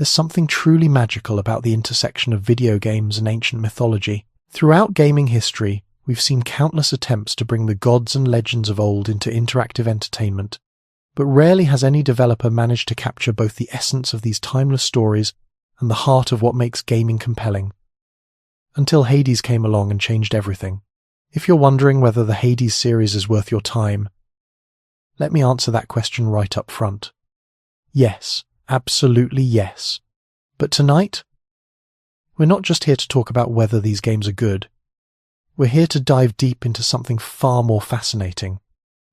There's something truly magical about the intersection of video games and ancient mythology. Throughout gaming history, we've seen countless attempts to bring the gods and legends of old into interactive entertainment, but rarely has any developer managed to capture both the essence of these timeless stories and the heart of what makes gaming compelling. Until Hades came along and changed everything. If you're wondering whether the Hades series is worth your time, let me answer that question right up front. Yes, absolutely yes. But tonight, we're not just here to talk about whether these games are good. We're here to dive deep into something far more fascinating.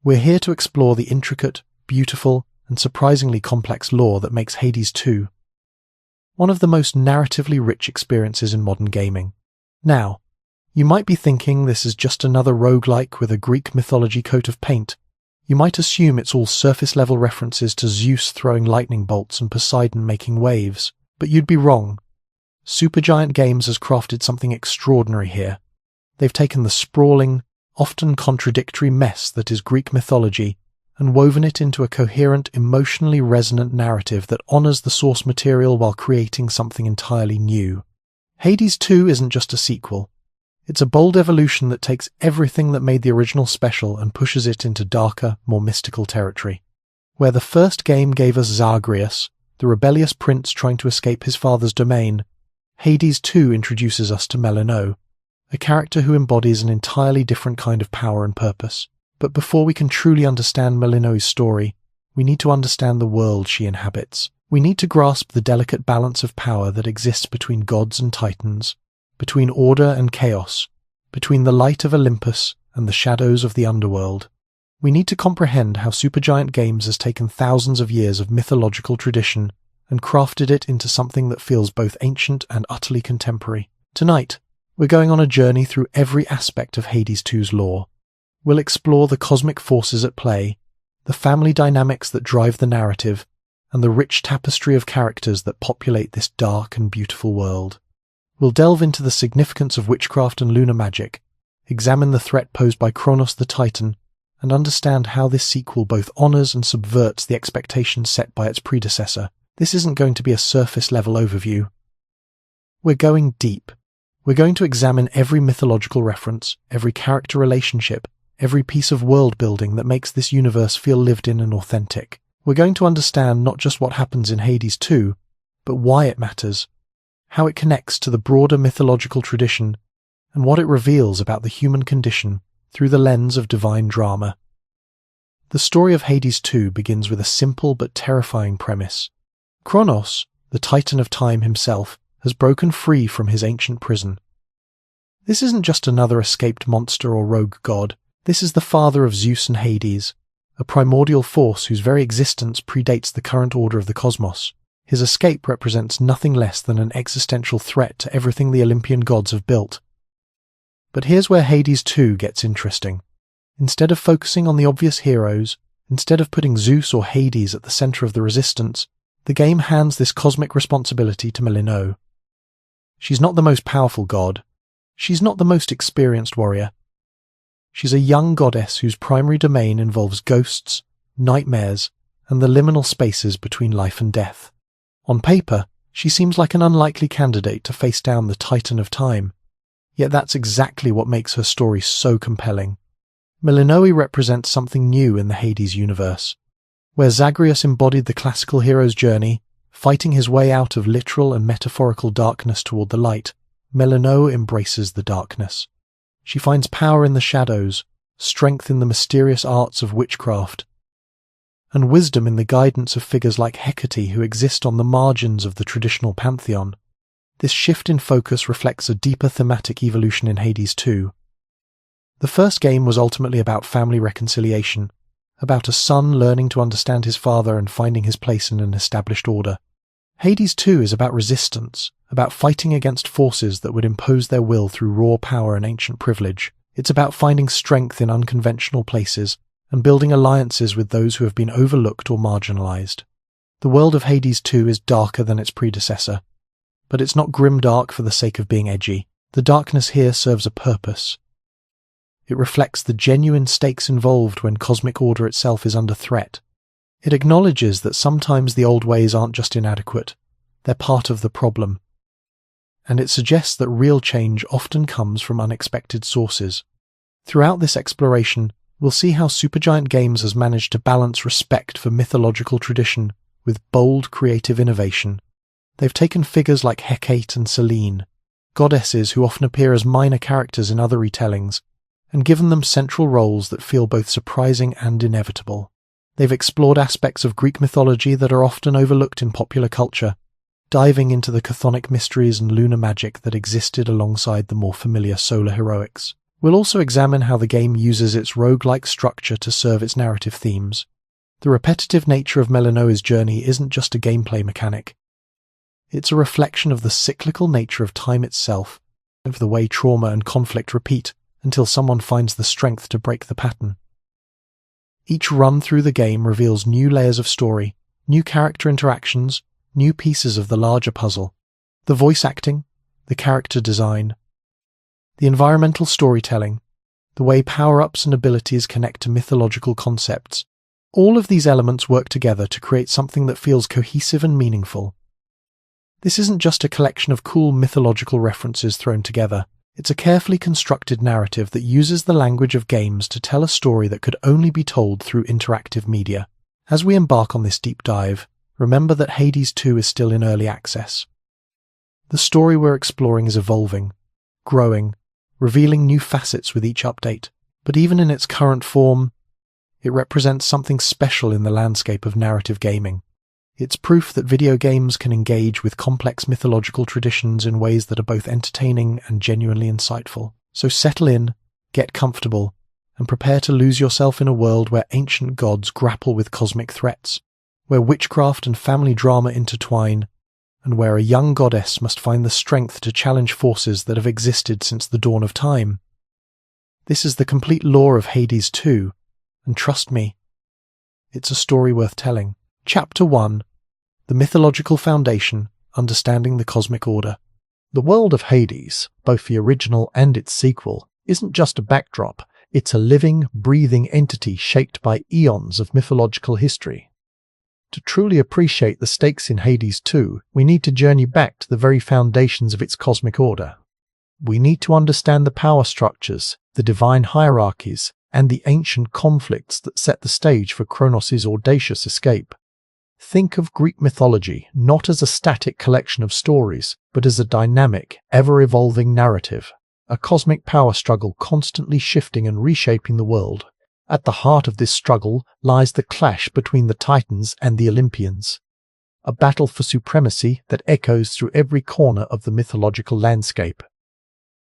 We're here to explore the intricate, beautiful, and surprisingly complex lore that makes Hades 2 one of the most narratively rich experiences in modern gaming. Now, you might be thinking this is just another roguelike with a Greek mythology coat of paint. You might assume it's all surface-level references to Zeus throwing lightning bolts and Poseidon making waves, but you'd be wrong. Supergiant Games has crafted something extraordinary here. They've taken the sprawling, often contradictory mess that is Greek mythology and woven it into a coherent, emotionally resonant narrative that honors the source material while creating something entirely new. Hades 2 isn't just a sequel. It's a bold evolution that takes everything that made the original special and pushes it into darker, more mystical territory. Where the first game gave us Zagreus, the rebellious prince trying to escape his father's domain, Hades 2 introduces us to Melinoë, a character who embodies an entirely different kind of power and purpose. But before we can truly understand Melinoë's story, we need to understand the world she inhabits. We need to grasp the delicate balance of power that exists between gods and titans, between order and chaos, between the light of Olympus and the shadows of the Underworld. We need to comprehend how Supergiant Games has taken thousands of years of mythological tradition and crafted it into something that feels both ancient and utterly contemporary. Tonight, we're going on a journey through every aspect of Hades 2's lore. We'll explore the cosmic forces at play, the family dynamics that drive the narrative, and the rich tapestry of characters that populate this dark and beautiful world. We'll delve into the significance of witchcraft and lunar magic, examine the threat posed by Chronos the Titan, and understand how this sequel both honors and subverts the expectations set by its predecessor. This isn't going to be a surface-level overview. We're going deep. We're going to examine every mythological reference, every character relationship, every piece of world-building that makes this universe feel lived in and authentic. We're going to understand not just what happens in Hades 2, but why it matters, how it connects to the broader mythological tradition, and what it reveals about the human condition through the lens of divine drama. The story of Hades 2 begins with a simple but terrifying premise. Chronos, the Titan of Time himself, has broken free from his ancient prison. This isn't just another escaped monster or rogue god. This is the father of Zeus and Hades, a primordial force whose very existence predates the current order of the cosmos. His escape represents nothing less than an existential threat to everything the Olympian gods have built. But here's where Hades 2 gets interesting. Instead of focusing on the obvious heroes, instead of putting Zeus or Hades at the center of the resistance, the game hands this cosmic responsibility to Melinoë. She's not the most powerful god. She's not the most experienced warrior. She's a young goddess whose primary domain involves ghosts, nightmares, and the liminal spaces between life and death. On paper, she seems like an unlikely candidate to face down the Titan of Time, yet that's exactly what makes her story so compelling. Melinoë represents something new in the Hades universe. Where Zagreus embodied the classical hero's journey, fighting his way out of literal and metaphorical darkness toward the light, Melinoë embraces the darkness. She finds power in the shadows, strength in the mysterious arts of witchcraft, and wisdom in the guidance of figures like Hecate who exist on the margins of the traditional pantheon. This shift in focus reflects a deeper thematic evolution in Hades 2. The first game was ultimately about family reconciliation, about a son learning to understand his father and finding his place in an established order. Hades 2 is about resistance, about fighting against forces that would impose their will through raw power and ancient privilege. It's about finding strength in unconventional places and building alliances with those who have been overlooked or marginalized. The world of Hades 2 is darker than its predecessor, but it's not grimdark for the sake of being edgy. The darkness here serves a purpose. It reflects the genuine stakes involved when cosmic order itself is under threat. It acknowledges that sometimes the old ways aren't just inadequate, they're part of the problem. And it suggests that real change often comes from unexpected sources. Throughout this exploration, we'll see how Supergiant Games has managed to balance respect for mythological tradition with bold creative innovation. They've taken figures like Hecate and Selene, goddesses who often appear as minor characters in other retellings, and given them central roles that feel both surprising and inevitable. They've explored aspects of Greek mythology that are often overlooked in popular culture, diving into the chthonic mysteries and lunar magic that existed alongside the more familiar solar heroics. We'll also examine how the game uses its roguelike structure to serve its narrative themes. The repetitive nature of Melinoë's journey isn't just a gameplay mechanic. It's a reflection of the cyclical nature of time itself, of the way trauma and conflict repeat until someone finds the strength to break the pattern. Each run through the game reveals new layers of story, new character interactions, new pieces of the larger puzzle. The voice acting, the character design, the environmental storytelling, the way power-ups and abilities connect to mythological concepts. All of these elements work together to create something that feels cohesive and meaningful. This isn't just a collection of cool mythological references thrown together. It's a carefully constructed narrative that uses the language of games to tell a story that could only be told through interactive media. As we embark on this deep dive, remember that Hades 2 is still in early access. The story we're exploring is evolving, growing, revealing new facets with each update. But even in its current form, it represents something special in the landscape of narrative gaming. It's proof that video games can engage with complex mythological traditions in ways that are both entertaining and genuinely insightful. So settle in, get comfortable, and prepare to lose yourself in a world where ancient gods grapple with cosmic threats, where witchcraft and family drama intertwine, and where a young goddess must find the strength to challenge forces that have existed since the dawn of time. This is the complete lore of Hades 2, and trust me, it's a story worth telling. Chapter 1. The Mythological Foundation, Understanding the Cosmic Order. The world of Hades, both the original and its sequel, isn't just a backdrop, it's a living, breathing entity shaped by eons of mythological history. To truly appreciate the stakes in Hades 2, we need to journey back to the very foundations of its cosmic order. We need to understand the power structures, the divine hierarchies, and the ancient conflicts that set the stage for Chronos' audacious escape. Think of Greek mythology not as a static collection of stories, but as a dynamic, ever-evolving narrative, a cosmic power struggle constantly shifting and reshaping the world. At the heart of this struggle lies the clash between the Titans and the Olympians, a battle for supremacy that echoes through every corner of the mythological landscape.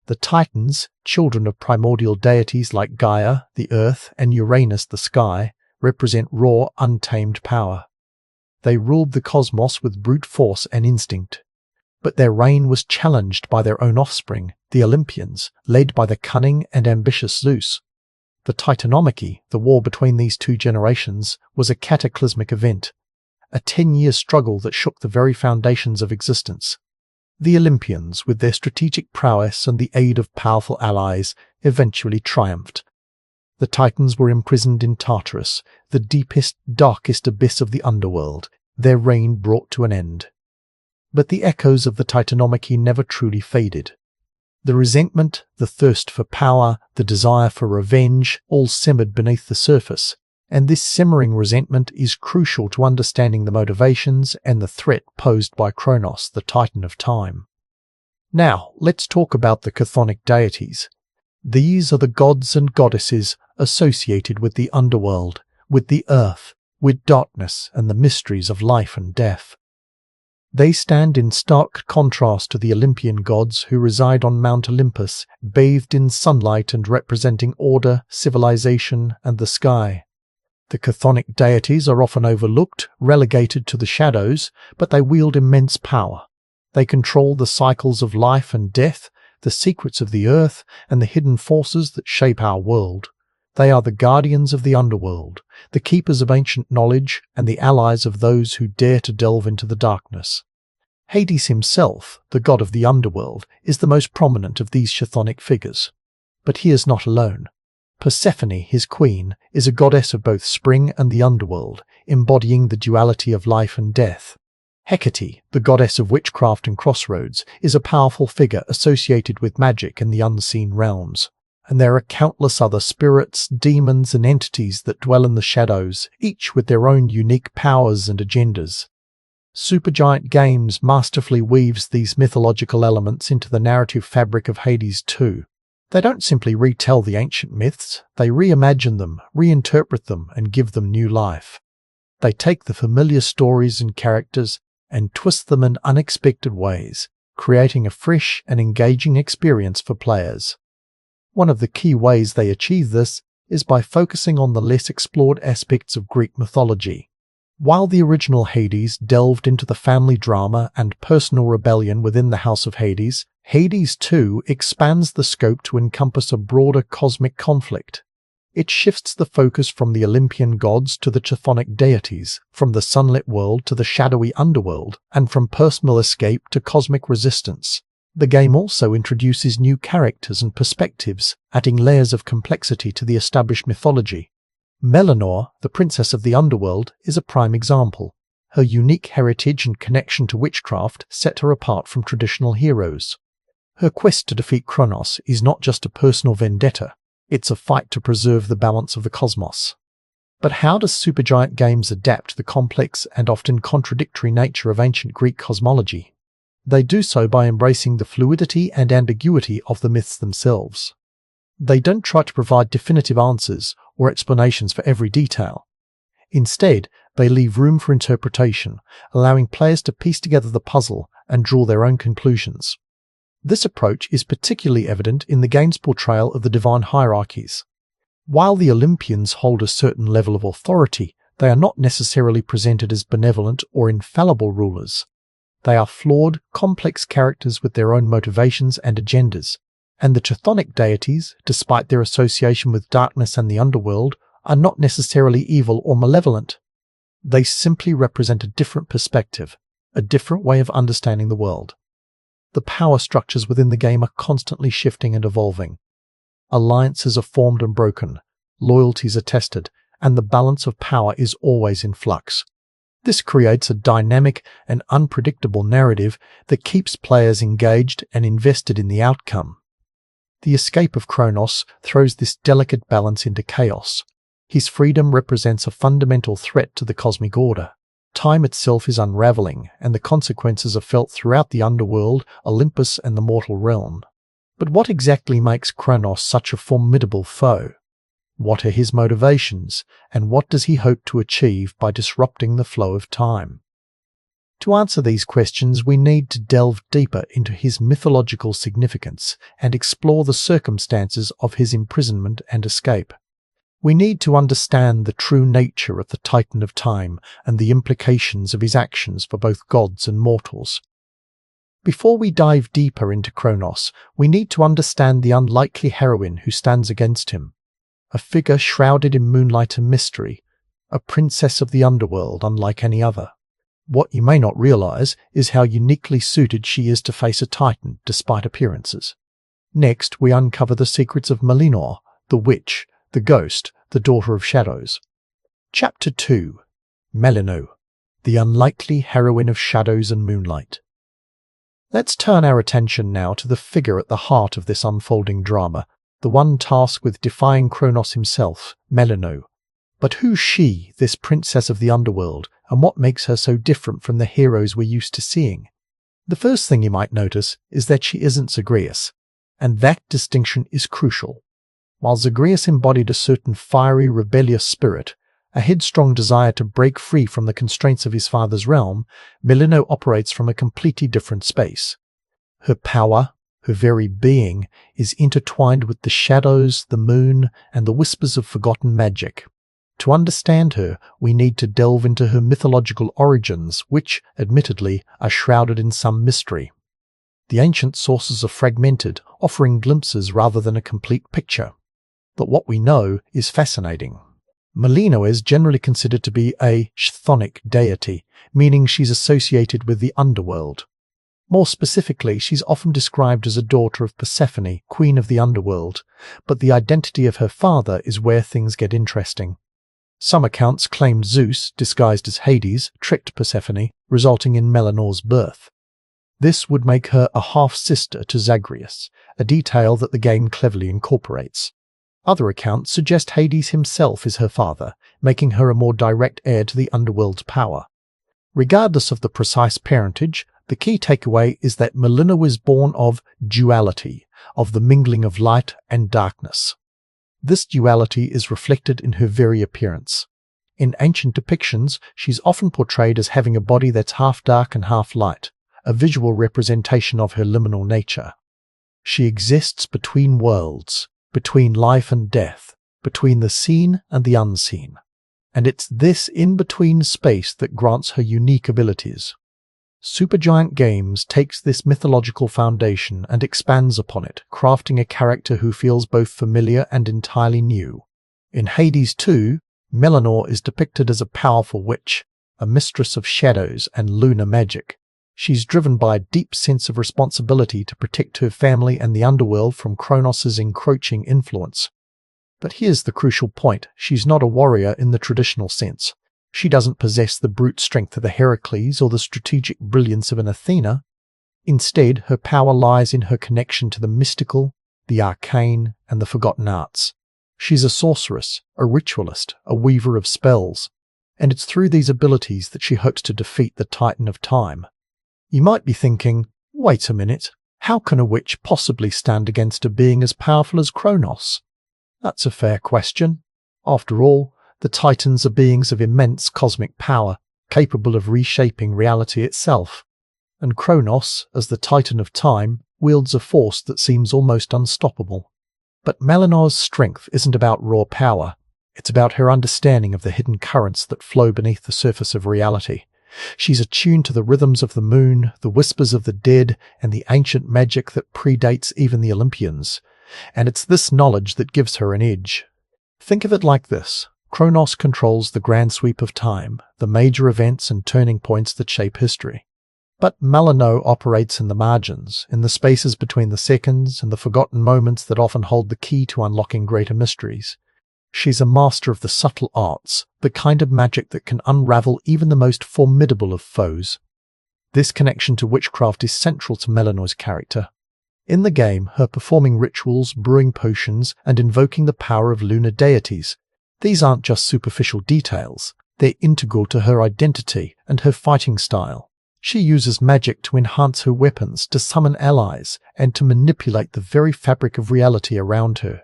The Titans, children of primordial deities like Gaia, the earth, and Uranus, the sky, represent raw, untamed power. They ruled the cosmos with brute force and instinct. But their reign was challenged by their own offspring, the Olympians, led by the cunning and ambitious Zeus. The Titanomachy, the war between these two generations, was a cataclysmic event, a 10-year struggle that shook the very foundations of existence. The Olympians, with their strategic prowess and the aid of powerful allies, eventually triumphed. The Titans were imprisoned in Tartarus, the deepest, darkest abyss of the Underworld, their reign brought to an end. But the echoes of the Titanomachy never truly faded. The resentment, the thirst for power, the desire for revenge, all simmered beneath the surface, and this simmering resentment is crucial to understanding the motivations and the threat posed by Chronos, the Titan of Time. Now, let's talk about the chthonic deities. These are the gods and goddesses associated with the Underworld, with the earth, with darkness and the mysteries of life and death. They stand in stark contrast to the Olympian gods who reside on Mount Olympus, bathed in sunlight and representing order, civilization, and the sky. The chthonic deities are often overlooked, relegated to the shadows, but they wield immense power. They control the cycles of life and death, the secrets of the earth, and the hidden forces that shape our world. They are the guardians of the Underworld, the keepers of ancient knowledge, and the allies of those who dare to delve into the darkness. Hades himself, the god of the Underworld, is the most prominent of these chthonic figures. But he is not alone. Persephone, his queen, is a goddess of both spring and the Underworld, embodying the duality of life and death. Hecate, the goddess of witchcraft and crossroads, is a powerful figure associated with magic and the unseen realms. And there are countless other spirits, demons, and entities that dwell in the shadows, each with their own unique powers and agendas. Supergiant Games masterfully weaves these mythological elements into the narrative fabric of Hades 2. They don't simply retell the ancient myths, they reimagine them, reinterpret them, and give them new life. They take the familiar stories and characters and twist them in unexpected ways, creating a fresh and engaging experience for players. One of the key ways they achieve this is by focusing on the less explored aspects of Greek mythology. While the original Hades delved into the family drama and personal rebellion within the House of Hades, Hades 2 expands the scope to encompass a broader cosmic conflict. It shifts the focus from the Olympian gods to the chthonic deities, from the sunlit world to the shadowy underworld, and from personal escape to cosmic resistance. The game also introduces new characters and perspectives, adding layers of complexity to the established mythology. Melinoë, the princess of the Underworld, is a prime example. Her unique heritage and connection to witchcraft set her apart from traditional heroes. Her quest to defeat Chronos is not just a personal vendetta, it's a fight to preserve the balance of the cosmos. But how does Supergiant Games adapt the complex and often contradictory nature of ancient Greek cosmology? They do so by embracing the fluidity and ambiguity of the myths themselves. They don't try to provide definitive answers or explanations for every detail. Instead, they leave room for interpretation, allowing players to piece together the puzzle and draw their own conclusions. This approach is particularly evident in the game's portrayal of the divine hierarchies. While the Olympians hold a certain level of authority, they are not necessarily presented as benevolent or infallible rulers. They are flawed, complex characters with their own motivations and agendas. And the chthonic deities, despite their association with darkness and the underworld, are not necessarily evil or malevolent. They simply represent a different perspective, a different way of understanding the world. The power structures within the game are constantly shifting and evolving. Alliances are formed and broken, loyalties are tested, and the balance of power is always in flux. This creates a dynamic and unpredictable narrative that keeps players engaged and invested in the outcome. The escape of Chronos throws this delicate balance into chaos. His freedom represents a fundamental threat to the cosmic order. Time itself is unraveling, and the consequences are felt throughout the underworld, Olympus, and the mortal realm. But what exactly makes Chronos such a formidable foe? What are his motivations, and what does he hope to achieve by disrupting the flow of time? To answer these questions, we need to delve deeper into his mythological significance and explore the circumstances of his imprisonment and escape. We need to understand the true nature of the Titan of Time and the implications of his actions for both gods and mortals. Before we dive deeper into Chronos, we need to understand the unlikely heroine who stands against him. A figure shrouded in moonlight and mystery, a princess of the underworld unlike any other. What you may not realize is how uniquely suited she is to face a Titan despite appearances. Next, we uncover the secrets of Melinoë, the witch, the ghost, the daughter of shadows. Chapter 2. Melinoë, the unlikely heroine of shadows and moonlight. Let's turn our attention now to the figure at the heart of this unfolding drama, the one tasked with defying Chronos himself, Melinoë. But who's she, this princess of the underworld, and what makes her so different from the heroes we're used to seeing? The first thing you might notice is that she isn't Zagreus, and that distinction is crucial. While Zagreus embodied a certain fiery, rebellious spirit, a headstrong desire to break free from the constraints of his father's realm, Melinoë operates from a completely different space. Her power, her very being, is intertwined with the shadows, the moon, and the whispers of forgotten magic. To understand her, we need to delve into her mythological origins, which, admittedly, are shrouded in some mystery. The ancient sources are fragmented, offering glimpses rather than a complete picture. But what we know is fascinating. Melinoë is generally considered to be a chthonic deity, meaning she's associated with the underworld. More specifically, she's often described as a daughter of Persephone, queen of the underworld, but the identity of her father is where things get interesting. Some accounts claim Zeus, disguised as Hades, tricked Persephone, resulting in Melinoë's birth. This would make her a half-sister to Zagreus, a detail that the game cleverly incorporates. Other accounts suggest Hades himself is her father, making her a more direct heir to the Underworld's power. Regardless of the precise parentage, the key takeaway is that Melinoë is born of duality, of the mingling of light and darkness. This duality is reflected in her very appearance. In ancient depictions, she's often portrayed as having a body that's half dark and half light, a visual representation of her liminal nature. She exists between worlds, between life and death, between the seen and the unseen. And it's this in-between space that grants her unique abilities. Supergiant Games takes this mythological foundation and expands upon it, crafting a character who feels both familiar and entirely new. In Hades 2, Melinoë is depicted as a powerful witch, a mistress of shadows and lunar magic. She's driven by a deep sense of responsibility to protect her family and the Underworld from Chronos' encroaching influence. But here's the crucial point: she's not a warrior in the traditional sense. She doesn't possess the brute strength of a Heracles or the strategic brilliance of an Athena. Instead, her power lies in her connection to the mystical, the arcane, and the forgotten arts. She's a sorceress, a ritualist, a weaver of spells, and it's through these abilities that she hopes to defeat the Titan of Time. You might be thinking, wait a minute, how can a witch possibly stand against a being as powerful as Chronos? That's a fair question. After all, the Titans are beings of immense cosmic power, capable of reshaping reality itself. And Chronos, as the Titan of Time, wields a force that seems almost unstoppable. But Melinoë's strength isn't about raw power. It's about her understanding of the hidden currents that flow beneath the surface of reality. She's attuned to the rhythms of the moon, the whispers of the dead, and the ancient magic that predates even the Olympians. And it's this knowledge that gives her an edge. Think of it like this. Chronos controls the grand sweep of time, the major events and turning points that shape history. But Melinoë operates in the margins, in the spaces between the seconds and the forgotten moments that often hold the key to unlocking greater mysteries. She's a master of the subtle arts, the kind of magic that can unravel even the most formidable of foes. This connection to witchcraft is central to Melinoë's character. In the game, her performing rituals, brewing potions, and invoking the power of lunar deities. These aren't just superficial details. They're integral to her identity and her fighting style. She uses magic to enhance her weapons, to summon allies, and to manipulate the very fabric of reality around her.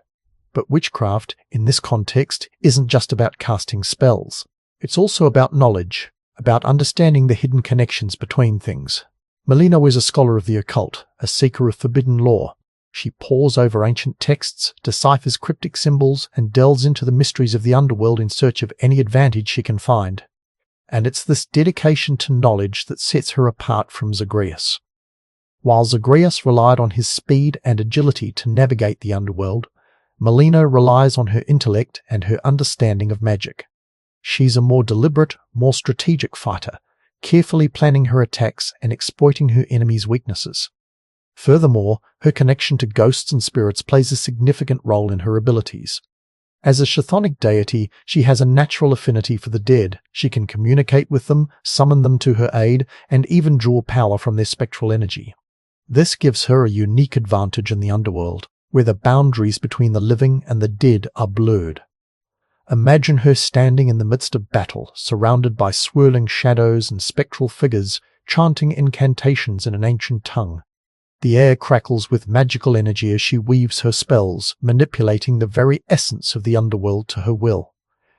But witchcraft, in this context, isn't just about casting spells. It's also about knowledge, about understanding the hidden connections between things. Melinoë is a scholar of the occult, a seeker of forbidden lore. She pores over ancient texts, deciphers cryptic symbols, and delves into the mysteries of the Underworld in search of any advantage she can find. And it's this dedication to knowledge that sets her apart from Zagreus. While Zagreus relied on his speed and agility to navigate the Underworld, Melinoë relies on her intellect and her understanding of magic. She's a more deliberate, more strategic fighter, carefully planning her attacks and exploiting her enemies' weaknesses. Furthermore, her connection to ghosts and spirits plays a significant role in her abilities. As a chthonic deity, she has a natural affinity for the dead. She can communicate with them, summon them to her aid, and even draw power from their spectral energy. This gives her a unique advantage in the Underworld, where the boundaries between the living and the dead are blurred. Imagine her standing in the midst of battle, surrounded by swirling shadows and spectral figures, chanting incantations in an ancient tongue. The air crackles with magical energy as she weaves her spells, manipulating the very essence of the Underworld to her will.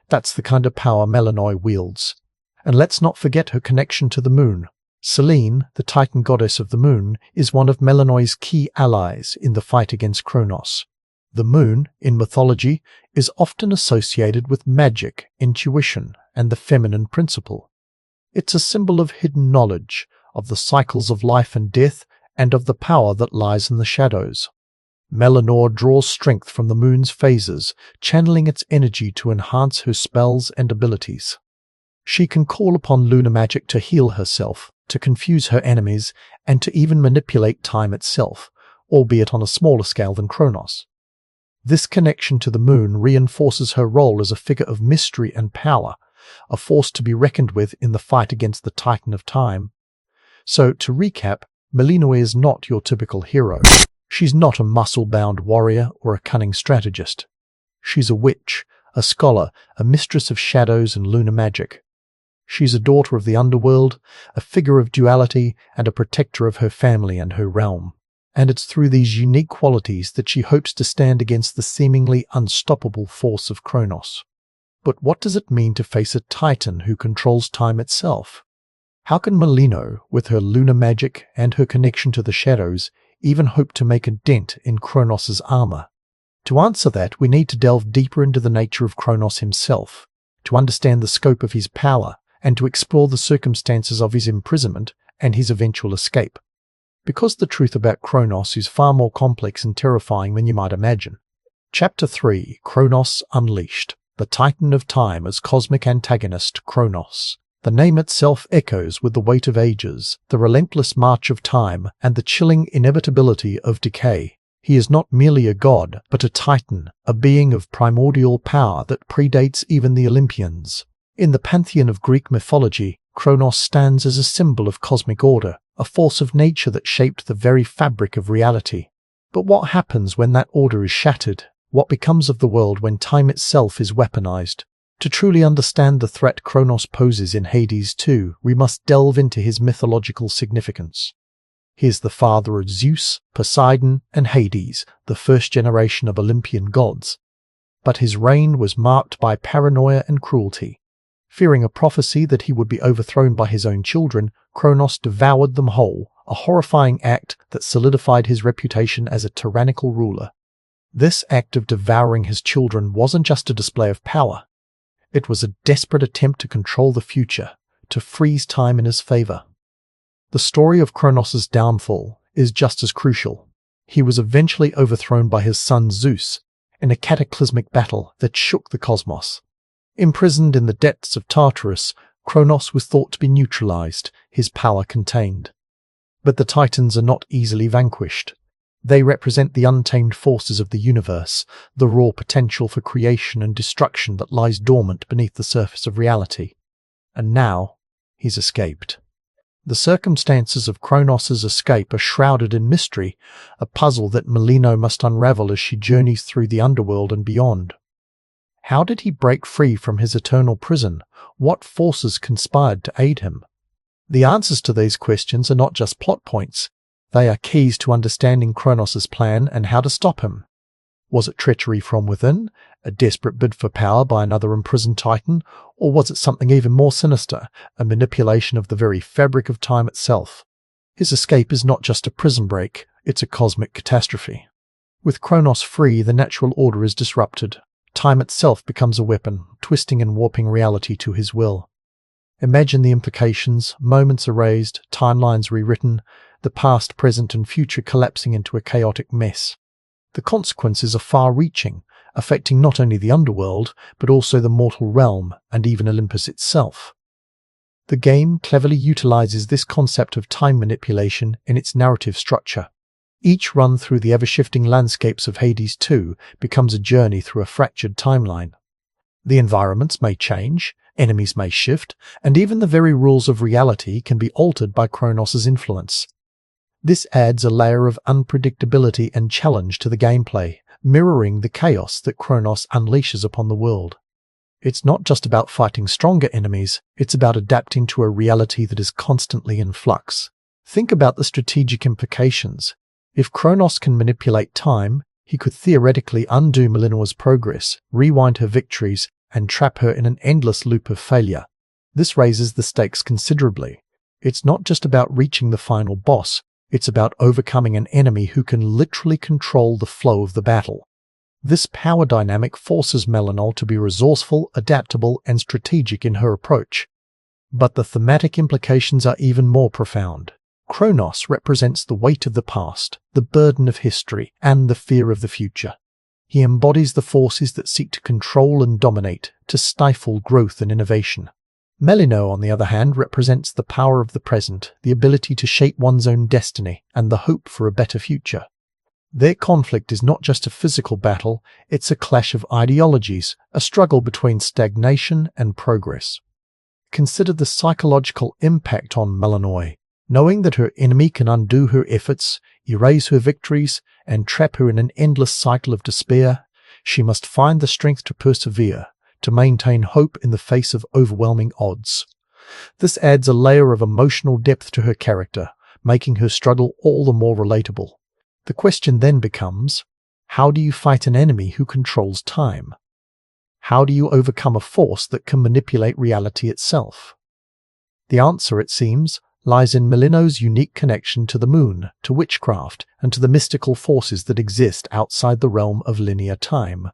That's the kind of power Melinoë wields. And let's not forget her connection to the moon. Selene, the Titan goddess of the moon, is one of Melinoë's key allies in the fight against Chronos. The moon, in mythology, is often associated with magic, intuition, and the feminine principle. It's a symbol of hidden knowledge, of the cycles of life and death, and of the power that lies in the shadows. Melinoë draws strength from the moon's phases, channeling its energy to enhance her spells and abilities. She can call upon lunar magic to heal herself, to confuse her enemies, and to even manipulate time itself, albeit on a smaller scale than Chronos. This connection to the moon reinforces her role as a figure of mystery and power, a force to be reckoned with in the fight against the Titan of Time. So, to recap, Melinoë is not your typical hero. She's not a muscle-bound warrior or a cunning strategist. She's a witch, a scholar, a mistress of shadows and lunar magic. She's a daughter of the Underworld, a figure of duality, and a protector of her family and her realm. And it's through these unique qualities that she hopes to stand against the seemingly unstoppable force of Chronos. But what does it mean to face a Titan who controls time itself? How can Melinoë, with her lunar magic and her connection to the shadows, even hope to make a dent in Chronos' armor? To answer that, we need to delve deeper into the nature of Chronos himself, to understand the scope of his power, and to explore the circumstances of his imprisonment and his eventual escape. Because the truth about Chronos is far more complex and terrifying than you might imagine. Chapter 3: Chronos Unleashed. The Titan of Time as cosmic antagonist Chronos. The name itself echoes with the weight of ages, the relentless march of time, and the chilling inevitability of decay. He is not merely a god, but a titan, a being of primordial power that predates even the Olympians. In the pantheon of Greek mythology, Chronos stands as a symbol of cosmic order, a force of nature that shaped the very fabric of reality. But what happens when that order is shattered? What becomes of the world when time itself is weaponized? To truly understand the threat Chronos poses in Hades 2, we must delve into his mythological significance. He is the father of Zeus, Poseidon, and Hades, the first generation of Olympian gods. But his reign was marked by paranoia and cruelty. Fearing a prophecy that he would be overthrown by his own children, Chronos devoured them whole, a horrifying act that solidified his reputation as a tyrannical ruler. This act of devouring his children wasn't just a display of power. It was a desperate attempt to control the future, to freeze time in his favor. The story of Chronos' downfall is just as crucial. He was eventually overthrown by his son Zeus in a cataclysmic battle that shook the cosmos. Imprisoned in the depths of Tartarus, Chronos was thought to be neutralized, his power contained. But the Titans are not easily vanquished. They represent the untamed forces of the universe, the raw potential for creation and destruction that lies dormant beneath the surface of reality. And now, he's escaped. The circumstances of Chronos' escape are shrouded in mystery, a puzzle that Melinoë must unravel as she journeys through the Underworld and beyond. How did he break free from his eternal prison? What forces conspired to aid him? The answers to these questions are not just plot points. They are keys to understanding Chronos' plan and how to stop him. Was it treachery from within, a desperate bid for power by another imprisoned titan, or was it something even more sinister, a manipulation of the very fabric of time itself? His escape is not just a prison break, it's a cosmic catastrophe. With Chronos free, the natural order is disrupted. Time itself becomes a weapon, twisting and warping reality to his will. Imagine the implications: moments erased, timelines rewritten, the past, present, and future collapsing into a chaotic mess. The consequences are far-reaching, affecting not only the Underworld, but also the mortal realm and even Olympus itself. The game cleverly utilizes this concept of time manipulation in its narrative structure. Each run through the ever-shifting landscapes of Hades 2 becomes a journey through a fractured timeline. The environments may change, enemies may shift, and even the very rules of reality can be altered by Chronos' influence. This adds a layer of unpredictability and challenge to the gameplay, mirroring the chaos that Chronos unleashes upon the world. It's not just about fighting stronger enemies, it's about adapting to a reality that is constantly in flux. Think about the strategic implications. If Chronos can manipulate time, he could theoretically undo Melinoë's progress, rewind her victories, and trap her in an endless loop of failure. This raises the stakes considerably. It's not just about reaching the final boss, it's about overcoming an enemy who can literally control the flow of the battle. This power dynamic forces Melinoë to be resourceful, adaptable, and strategic in her approach. But the thematic implications are even more profound. Chronos represents the weight of the past, the burden of history, and the fear of the future. He embodies the forces that seek to control and dominate, to stifle growth and innovation. Melinoë, on the other hand, represents the power of the present, the ability to shape one's own destiny, and the hope for a better future. Their conflict is not just a physical battle, it's a clash of ideologies, a struggle between stagnation and progress. Consider the psychological impact on Melinoë, knowing that her enemy can undo her efforts, erase her victories, and trap her in an endless cycle of despair. She must find the strength to persevere, to maintain hope in the face of overwhelming odds. This adds a layer of emotional depth to her character, making her struggle all the more relatable. The question then becomes, how do you fight an enemy who controls time? How do you overcome a force that can manipulate reality itself? The answer, it seems, lies in Melinoë's unique connection to the moon, to witchcraft, and to the mystical forces that exist outside the realm of linear time.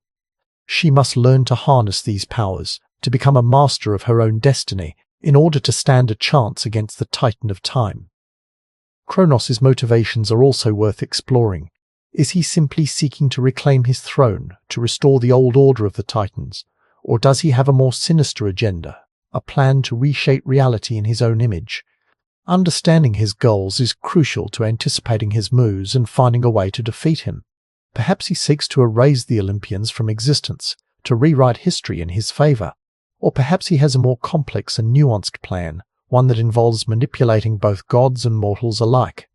She must learn to harness these powers, to become a master of her own destiny, in order to stand a chance against the Titan of Time. Chronos' motivations are also worth exploring. Is he simply seeking to reclaim his throne, to restore the old order of the Titans, or does he have a more sinister agenda, a plan to reshape reality in his own image? Understanding his goals is crucial to anticipating his moves and finding a way to defeat him. Perhaps he seeks to erase the Olympians from existence, to rewrite history in his favor. Or perhaps he has a more complex and nuanced plan, one that involves manipulating both gods and mortals alike.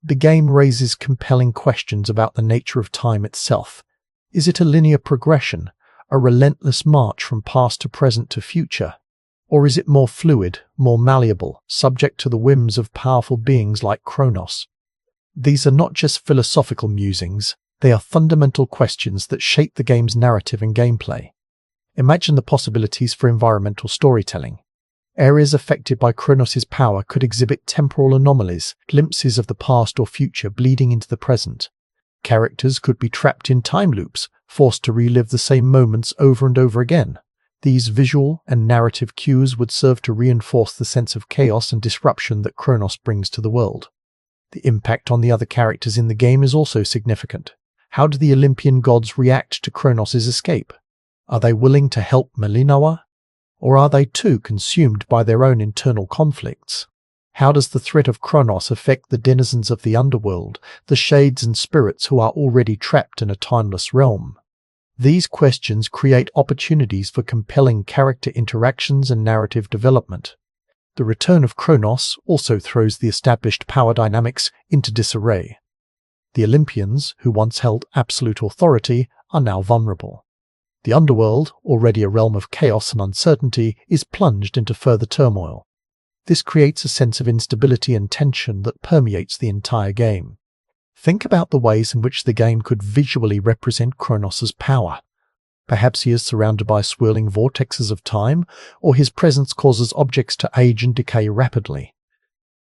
The game raises compelling questions about the nature of time itself. Is it a linear progression, a relentless march from past to present to future? Or is it more fluid, more malleable, subject to the whims of powerful beings like Chronos? These are not just philosophical musings, they are fundamental questions that shape the game's narrative and gameplay. Imagine the possibilities for environmental storytelling. Areas affected by Chronos' power could exhibit temporal anomalies, glimpses of the past or future bleeding into the present. Characters could be trapped in time loops, forced to relive the same moments over and over again. These visual and narrative cues would serve to reinforce the sense of chaos and disruption that Chronos brings to the world. The impact on the other characters in the game is also significant. How do the Olympian gods react to Chronos' escape? Are they willing to help Melinoë? Or are they too consumed by their own internal conflicts? How does the threat of Chronos affect the denizens of the Underworld, the shades and spirits who are already trapped in a timeless realm? These questions create opportunities for compelling character interactions and narrative development. The return of Chronos also throws the established power dynamics into disarray. The Olympians, who once held absolute authority, are now vulnerable. The Underworld, already a realm of chaos and uncertainty, is plunged into further turmoil. This creates a sense of instability and tension that permeates the entire game. Think about the ways in which the game could visually represent Chronos' power. Perhaps he is surrounded by swirling vortexes of time, or his presence causes objects to age and decay rapidly.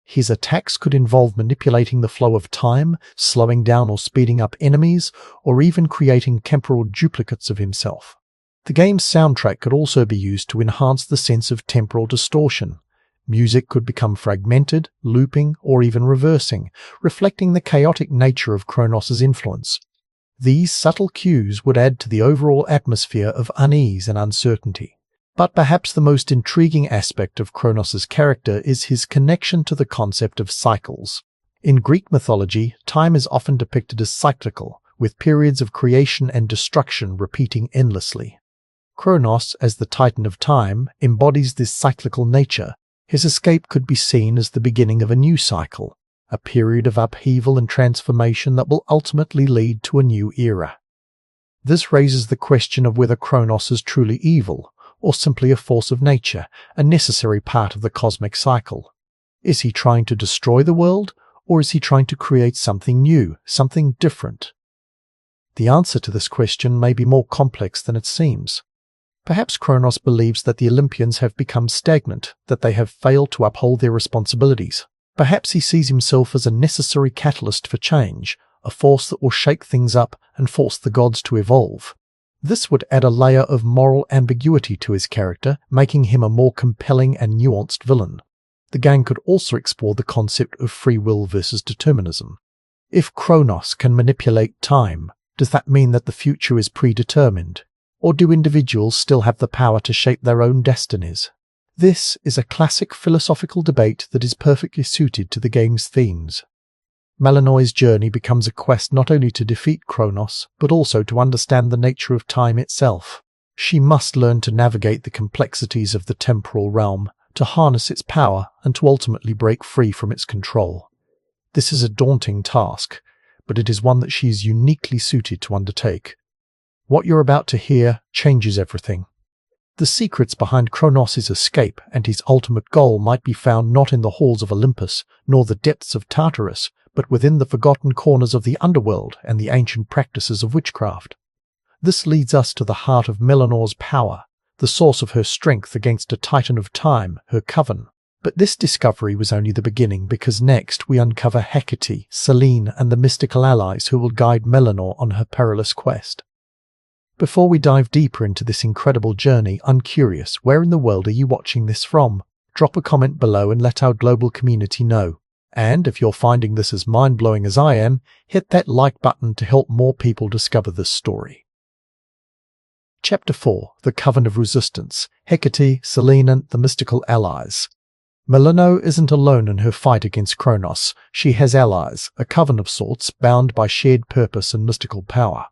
His attacks could involve manipulating the flow of time, slowing down or speeding up enemies, or even creating temporal duplicates of himself. The game's soundtrack could also be used to enhance the sense of temporal distortion. Music could become fragmented, looping, or even reversing, reflecting the chaotic nature of Chronos' influence. These subtle cues would add to the overall atmosphere of unease and uncertainty. But perhaps the most intriguing aspect of Chronos' character is his connection to the concept of cycles. In Greek mythology, time is often depicted as cyclical, with periods of creation and destruction repeating endlessly. Chronos, as the Titan of Time, embodies this cyclical nature. His escape could be seen as the beginning of a new cycle, a period of upheaval and transformation that will ultimately lead to a new era. This raises the question of whether Chronos is truly evil, or simply a force of nature, a necessary part of the cosmic cycle. Is he trying to destroy the world, or is he trying to create something new, something different? The answer to this question may be more complex than it seems. Perhaps Chronos believes that the Olympians have become stagnant, that they have failed to uphold their responsibilities. Perhaps he sees himself as a necessary catalyst for change, a force that will shake things up and force the gods to evolve. This would add a layer of moral ambiguity to his character, making him a more compelling and nuanced villain. The game could also explore the concept of free will versus determinism. If Chronos can manipulate time, does that mean that the future is predetermined? Or do individuals still have the power to shape their own destinies? This is a classic philosophical debate that is perfectly suited to the game's themes. Melinoë's journey becomes a quest not only to defeat Chronos, but also to understand the nature of time itself. She must learn to navigate the complexities of the temporal realm, to harness its power, and to ultimately break free from its control. This is a daunting task, but it is one that she is uniquely suited to undertake. What you're about to hear changes everything. The secrets behind Chronos' escape and his ultimate goal might be found not in the halls of Olympus, nor the depths of Tartarus, but within the forgotten corners of the Underworld and the ancient practices of witchcraft. This leads us to the heart of Melinoë's power, the source of her strength against a titan of time, her coven. But this discovery was only the beginning, because next we uncover Hecate, Selene, and the mystical allies who will guide Melinoë on her perilous quest. Before we dive deeper into this incredible journey, I'm curious, where in the world are you watching this from? Drop a comment below and let our global community know. And if you're finding this as mind-blowing as I am, hit that like button to help more people discover this story. Chapter 4. The Coven of Resistance. Hecate, Selene, and the Mystical Allies. Melinoë isn't alone in her fight against Chronos. She has allies, a coven of sorts, bound by shared purpose and mystical power.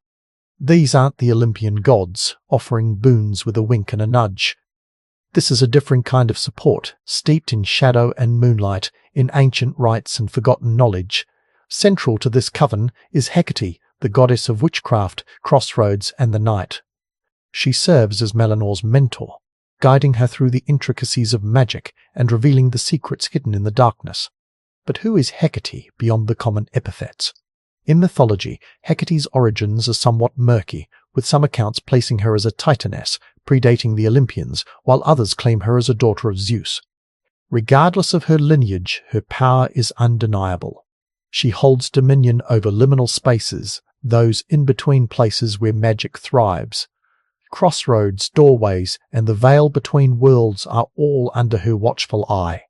These aren't the Olympian gods, offering boons with a wink and a nudge. This is a different kind of support, steeped in shadow and moonlight, in ancient rites and forgotten knowledge. Central to this coven is Hecate, the goddess of witchcraft, crossroads, and the night. She serves as Melinoë's mentor, guiding her through the intricacies of magic and revealing the secrets hidden in the darkness. But who is Hecate beyond the common epithets? In mythology, Hecate's origins are somewhat murky, with some accounts placing her as a titaness, predating the Olympians, while others claim her as a daughter of Zeus. Regardless of her lineage, her power is undeniable. She holds dominion over liminal spaces, those in-between places where magic thrives. Crossroads, doorways, and the veil between worlds are all under her watchful eye.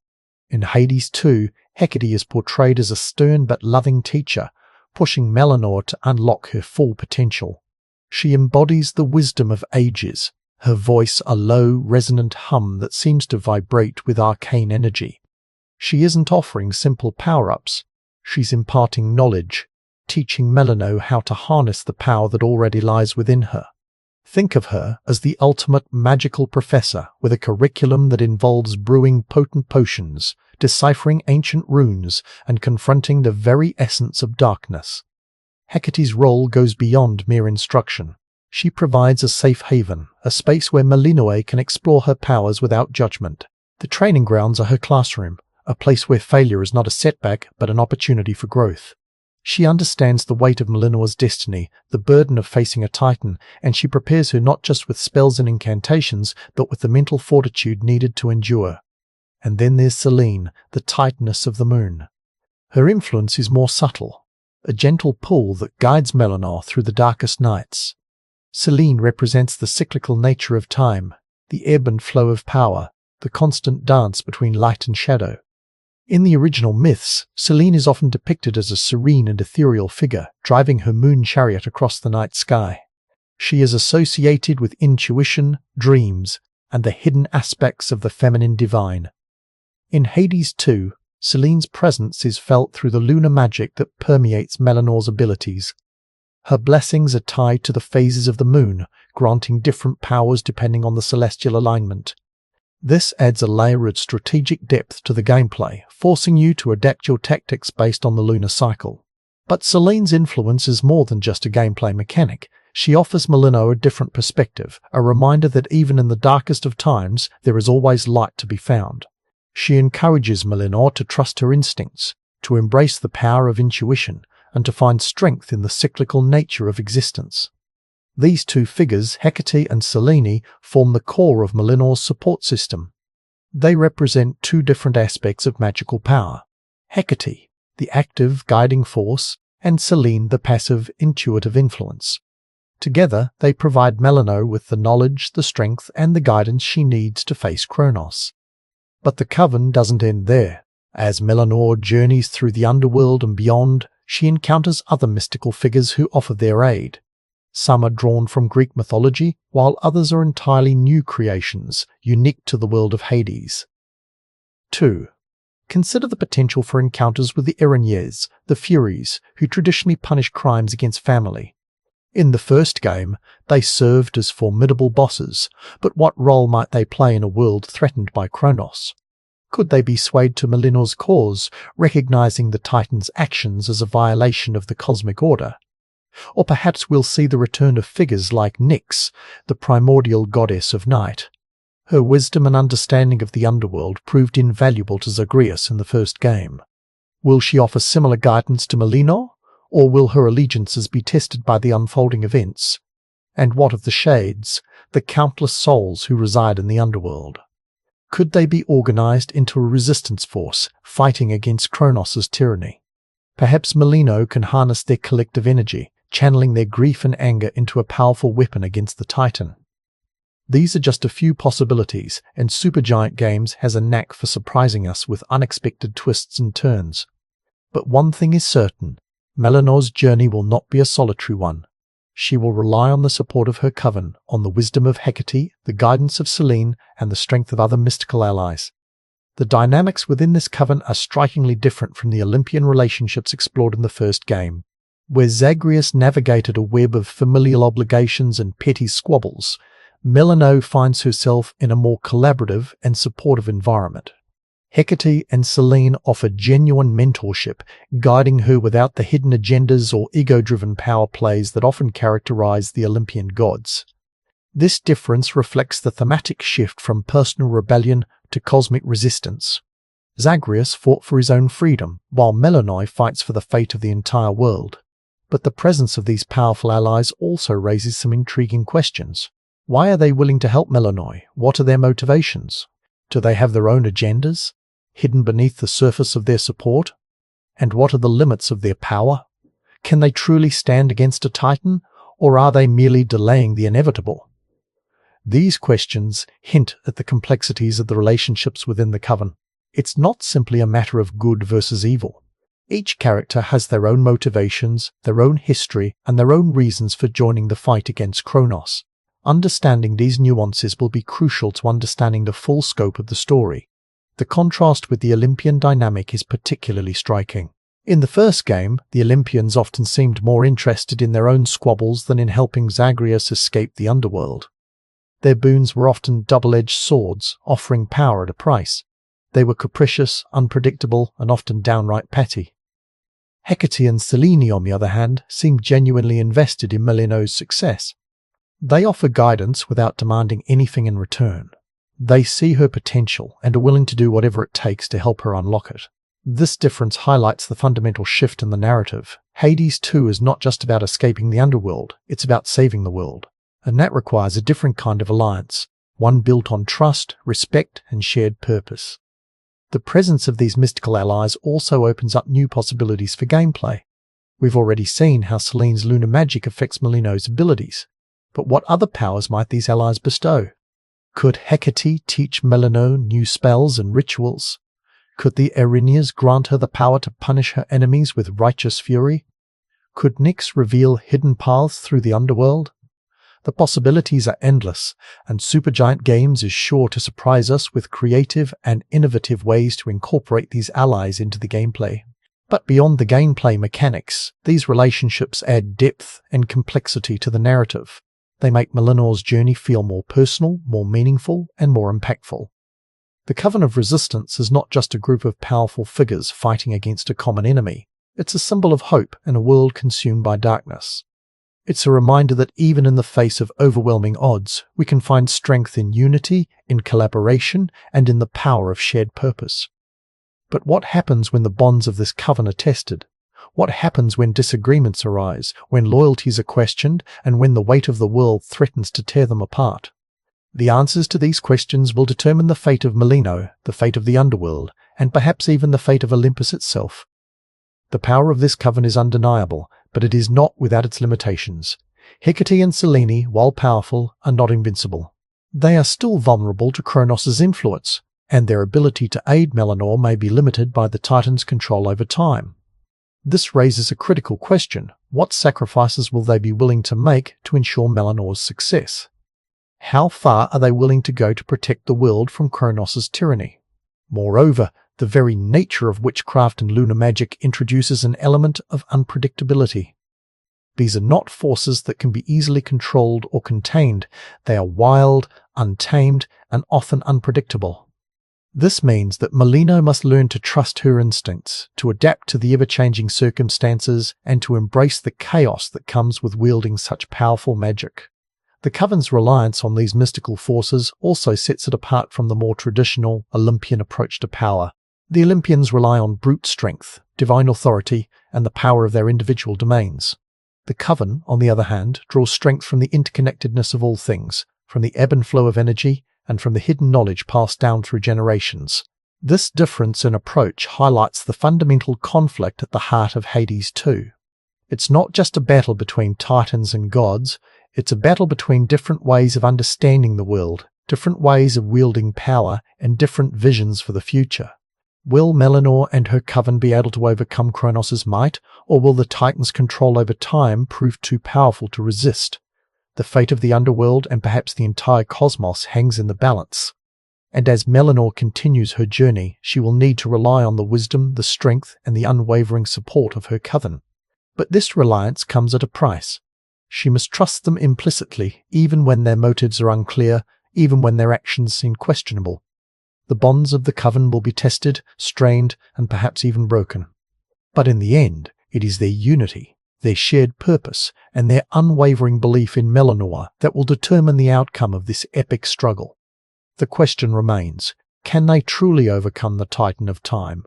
In Hades 2, Hecate is portrayed as a stern but loving teacher, pushing Melinoë to unlock her full potential. She embodies the wisdom of ages, her voice a low, resonant hum that seems to vibrate with arcane energy. She isn't offering simple power-ups. She's imparting knowledge, teaching Melinoë how to harness the power that already lies within her. Think of her as the ultimate magical professor with a curriculum that involves brewing potent potions, deciphering ancient runes, and confronting the very essence of darkness. Hecate's role goes beyond mere instruction. She provides a safe haven, a space where Melinoë can explore her powers without judgment. The training grounds are her classroom, a place where failure is not a setback but an opportunity for growth. She understands the weight of Melinoë's destiny, the burden of facing a titan, and she prepares her not just with spells and incantations, but with the mental fortitude needed to endure. And then there's Selene, the titaness of the moon. Her influence is more subtle, a gentle pull that guides Melinoë through the darkest nights. Selene represents the cyclical nature of time, the ebb and flow of power, the constant dance between light and shadow. In the original myths, Selene is often depicted as a serene and ethereal figure, driving her moon chariot across the night sky. She is associated with intuition, dreams, and the hidden aspects of the feminine divine. In Hades 2, Selene's presence is felt through the lunar magic that permeates Melinoë's abilities. Her blessings are tied to the phases of the moon, granting different powers depending on the celestial alignment. This adds a layer of strategic depth to the gameplay, forcing you to adapt your tactics based on the lunar cycle. But Selene's influence is more than just a gameplay mechanic. She offers Melinoë a different perspective, a reminder that even in the darkest of times, there is always light to be found. She encourages Melinoë to trust her instincts, to embrace the power of intuition, and to find strength in the cyclical nature of existence. These two figures, Hecate and Selene, form the core of Melinoë's support system. They represent two different aspects of magical power. Hecate, the active, guiding force, and Selene, the passive, intuitive influence. Together, they provide Melinoë with the knowledge, the strength, and the guidance she needs to face Chronos. But the coven doesn't end there. As Melinoë journeys through the underworld and beyond, she encounters other mystical figures who offer their aid. Some are drawn from Greek mythology, while others are entirely new creations, unique to the world of Hades. 2. Consider the potential for encounters with the Erinyes, the Furies, who traditionally punish crimes against family. In the first game, they served as formidable bosses, but what role might they play in a world threatened by Chronos? Could they be swayed to Melinoë's cause, recognizing the Titan's actions as a violation of the cosmic order? Or perhaps we'll see the return of figures like Nyx, the primordial goddess of night. Her wisdom and understanding of the underworld proved invaluable to Zagreus in the first game. Will she offer similar guidance to Melinoë, or will her allegiances be tested by the unfolding events? And what of the Shades, the countless souls who reside in the underworld? Could they be organized into a resistance force, fighting against Chronos' tyranny? Perhaps Melinoë can harness their collective energy, channeling their grief and anger into a powerful weapon against the Titan. These are just a few possibilities, and Supergiant Games has a knack for surprising us with unexpected twists and turns. But one thing is certain, Melinoë's journey will not be a solitary one. She will rely on the support of her coven, on the wisdom of Hecate, the guidance of Selene, and the strength of other mystical allies. The dynamics within this coven are strikingly different from the Olympian relationships explored in the first game, where Zagreus navigated a web of familial obligations and petty squabbles. Melinoë finds herself in a more collaborative and supportive environment. Hecate and Selene offer genuine mentorship, guiding her without the hidden agendas or ego-driven power plays that often characterize the Olympian gods. This difference reflects the thematic shift from personal rebellion to cosmic resistance. Zagreus fought for his own freedom, while Melinoë fights for the fate of the entire world. But the presence of these powerful allies also raises some intriguing questions. Why are they willing to help Melinoë? What are their motivations? Do they have their own agendas, hidden beneath the surface of their support? And what are the limits of their power? Can they truly stand against a Titan, or are they merely delaying the inevitable? These questions hint at the complexities of the relationships within the Coven. It's not simply a matter of good versus evil. Each character has their own motivations, their own history, and their own reasons for joining the fight against Chronos. Understanding these nuances will be crucial to understanding the full scope of the story. The contrast with the Olympian dynamic is particularly striking. In the first game, the Olympians often seemed more interested in their own squabbles than in helping Zagreus escape the underworld. Their boons were often double-edged swords, offering power at a price. They were capricious, unpredictable, and often downright petty. Hecate and Selene, on the other hand, seemed genuinely invested in Melinoë's success. They offer guidance without demanding anything in return. They see her potential and are willing to do whatever it takes to help her unlock it. This difference highlights the fundamental shift in the narrative. Hades 2 is not just about escaping the underworld, it's about saving the world. And that requires a different kind of alliance, one built on trust, respect, and shared purpose. The presence of these mystical allies also opens up new possibilities for gameplay. We've already seen how Selene's lunar magic affects Melinoë's abilities. But what other powers might these allies bestow? Could Hecate teach Melinoë new spells and rituals? Could the Erinyes grant her the power to punish her enemies with righteous fury? Could Nyx reveal hidden paths through the underworld? The possibilities are endless, and Supergiant Games is sure to surprise us with creative and innovative ways to incorporate these allies into the gameplay. But beyond the gameplay mechanics, these relationships add depth and complexity to the narrative. They make Melinoë's journey feel more personal, more meaningful, and more impactful. The Coven of Resistance is not just a group of powerful figures fighting against a common enemy. It's a symbol of hope in a world consumed by darkness. It's a reminder that even in the face of overwhelming odds, we can find strength in unity, in collaboration, and in the power of shared purpose. But what happens when the bonds of this coven are tested? What happens when disagreements arise, when loyalties are questioned, and when the weight of the world threatens to tear them apart? The answers to these questions will determine the fate of Melinoë, the fate of the underworld, and perhaps even the fate of Olympus itself. The power of this coven is undeniable, but it is not without its limitations. Hecate and Selene, while powerful, are not invincible. They are still vulnerable to Chronos' influence, and their ability to aid Melinoë may be limited by the Titan's control over time. This raises a critical question. What sacrifices will they be willing to make to ensure Melinoë's success? How far are they willing to go to protect the world from Chronos' tyranny? Moreover, the very nature of witchcraft and lunar magic introduces an element of unpredictability. These are not forces that can be easily controlled or contained. They are wild, untamed, and often unpredictable. This means that Melinoë must learn to trust her instincts, to adapt to the ever-changing circumstances, and to embrace the chaos that comes with wielding such powerful magic. The Coven's reliance on these mystical forces also sets it apart from the more traditional Olympian approach to power. The Olympians rely on brute strength, divine authority, and the power of their individual domains. The Coven, on the other hand, draws strength from the interconnectedness of all things, from the ebb and flow of energy, and from the hidden knowledge passed down through generations. This difference in approach highlights the fundamental conflict at the heart of Hades too. It's not just a battle between titans and gods, it's a battle between different ways of understanding the world, different ways of wielding power, and different visions for the future. Will Melinoë and her coven be able to overcome Chronos' might, or will the Titans' control over time prove too powerful to resist? The fate of the Underworld and perhaps the entire cosmos hangs in the balance. And as Melinoë continues her journey, she will need to rely on the wisdom, the strength, and the unwavering support of her coven. But this reliance comes at a price. She must trust them implicitly, even when their motives are unclear, even when their actions seem questionable. The bonds of the coven will be tested, strained, and perhaps even broken. But in the end, it is their unity, their shared purpose, and their unwavering belief in Melinoë that will determine the outcome of this epic struggle. The question remains, can they truly overcome the Titan of Time?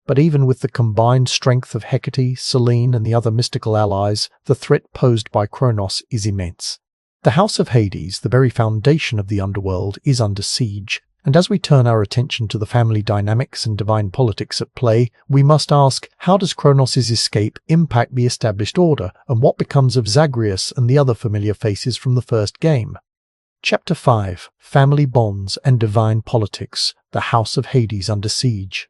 But even with the combined strength of Hecate, Selene, and the other mystical allies, the threat posed by Chronos is immense. The House of Hades, the very foundation of the Underworld, is under siege. And as we turn our attention to the family dynamics and divine politics at play, we must ask, how does Chronos' escape impact the established order, and what becomes of Zagreus and the other familiar faces from the first game? Chapter 5: Family Bonds and Divine Politics, the House of Hades under Siege.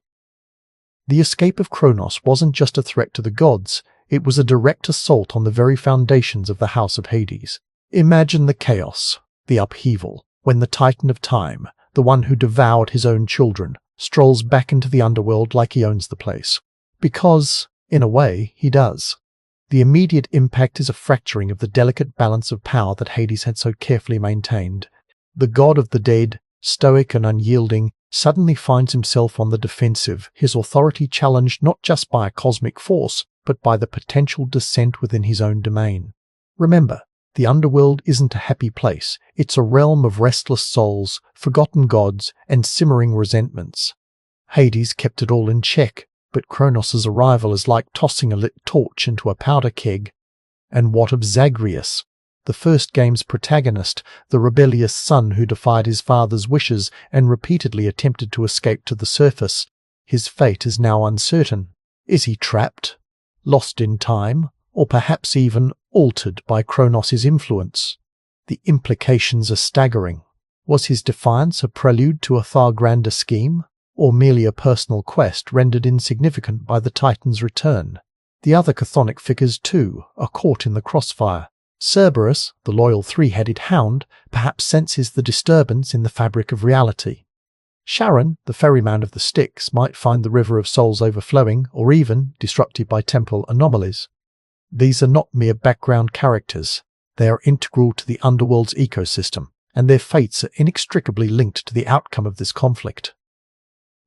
The escape of Chronos wasn't just a threat to the gods, it was a direct assault on the very foundations of the House of Hades. Imagine the chaos, the upheaval, when the Titan of Time, the one who devoured his own children, strolls back into the Underworld like he owns the place. Because, in a way, he does. The immediate impact is a fracturing of the delicate balance of power that Hades had so carefully maintained. The god of the dead, stoic and unyielding, suddenly finds himself on the defensive, his authority challenged not just by a cosmic force, but by the potential dissent within his own domain. Remember, the Underworld isn't a happy place. It's a realm of restless souls, forgotten gods, and simmering resentments. Hades kept it all in check, but Chronos' arrival is like tossing a lit torch into a powder keg. And what of Zagreus, the first game's protagonist, the rebellious son who defied his father's wishes and repeatedly attempted to escape to the surface? His fate is now uncertain. Is he trapped, lost in time, or perhaps even altered by Chronos' influence? The implications are staggering. Was his defiance a prelude to a far grander scheme, or merely a personal quest rendered insignificant by the Titan's return? The other chthonic figures, too, are caught in the crossfire. Cerberus, the loyal three-headed hound, perhaps senses the disturbance in the fabric of reality. Charon, the ferryman of the Styx, might find the river of souls overflowing, or even disrupted by temporal anomalies. These are not mere background characters. They are integral to the Underworld's ecosystem, and their fates are inextricably linked to the outcome of this conflict.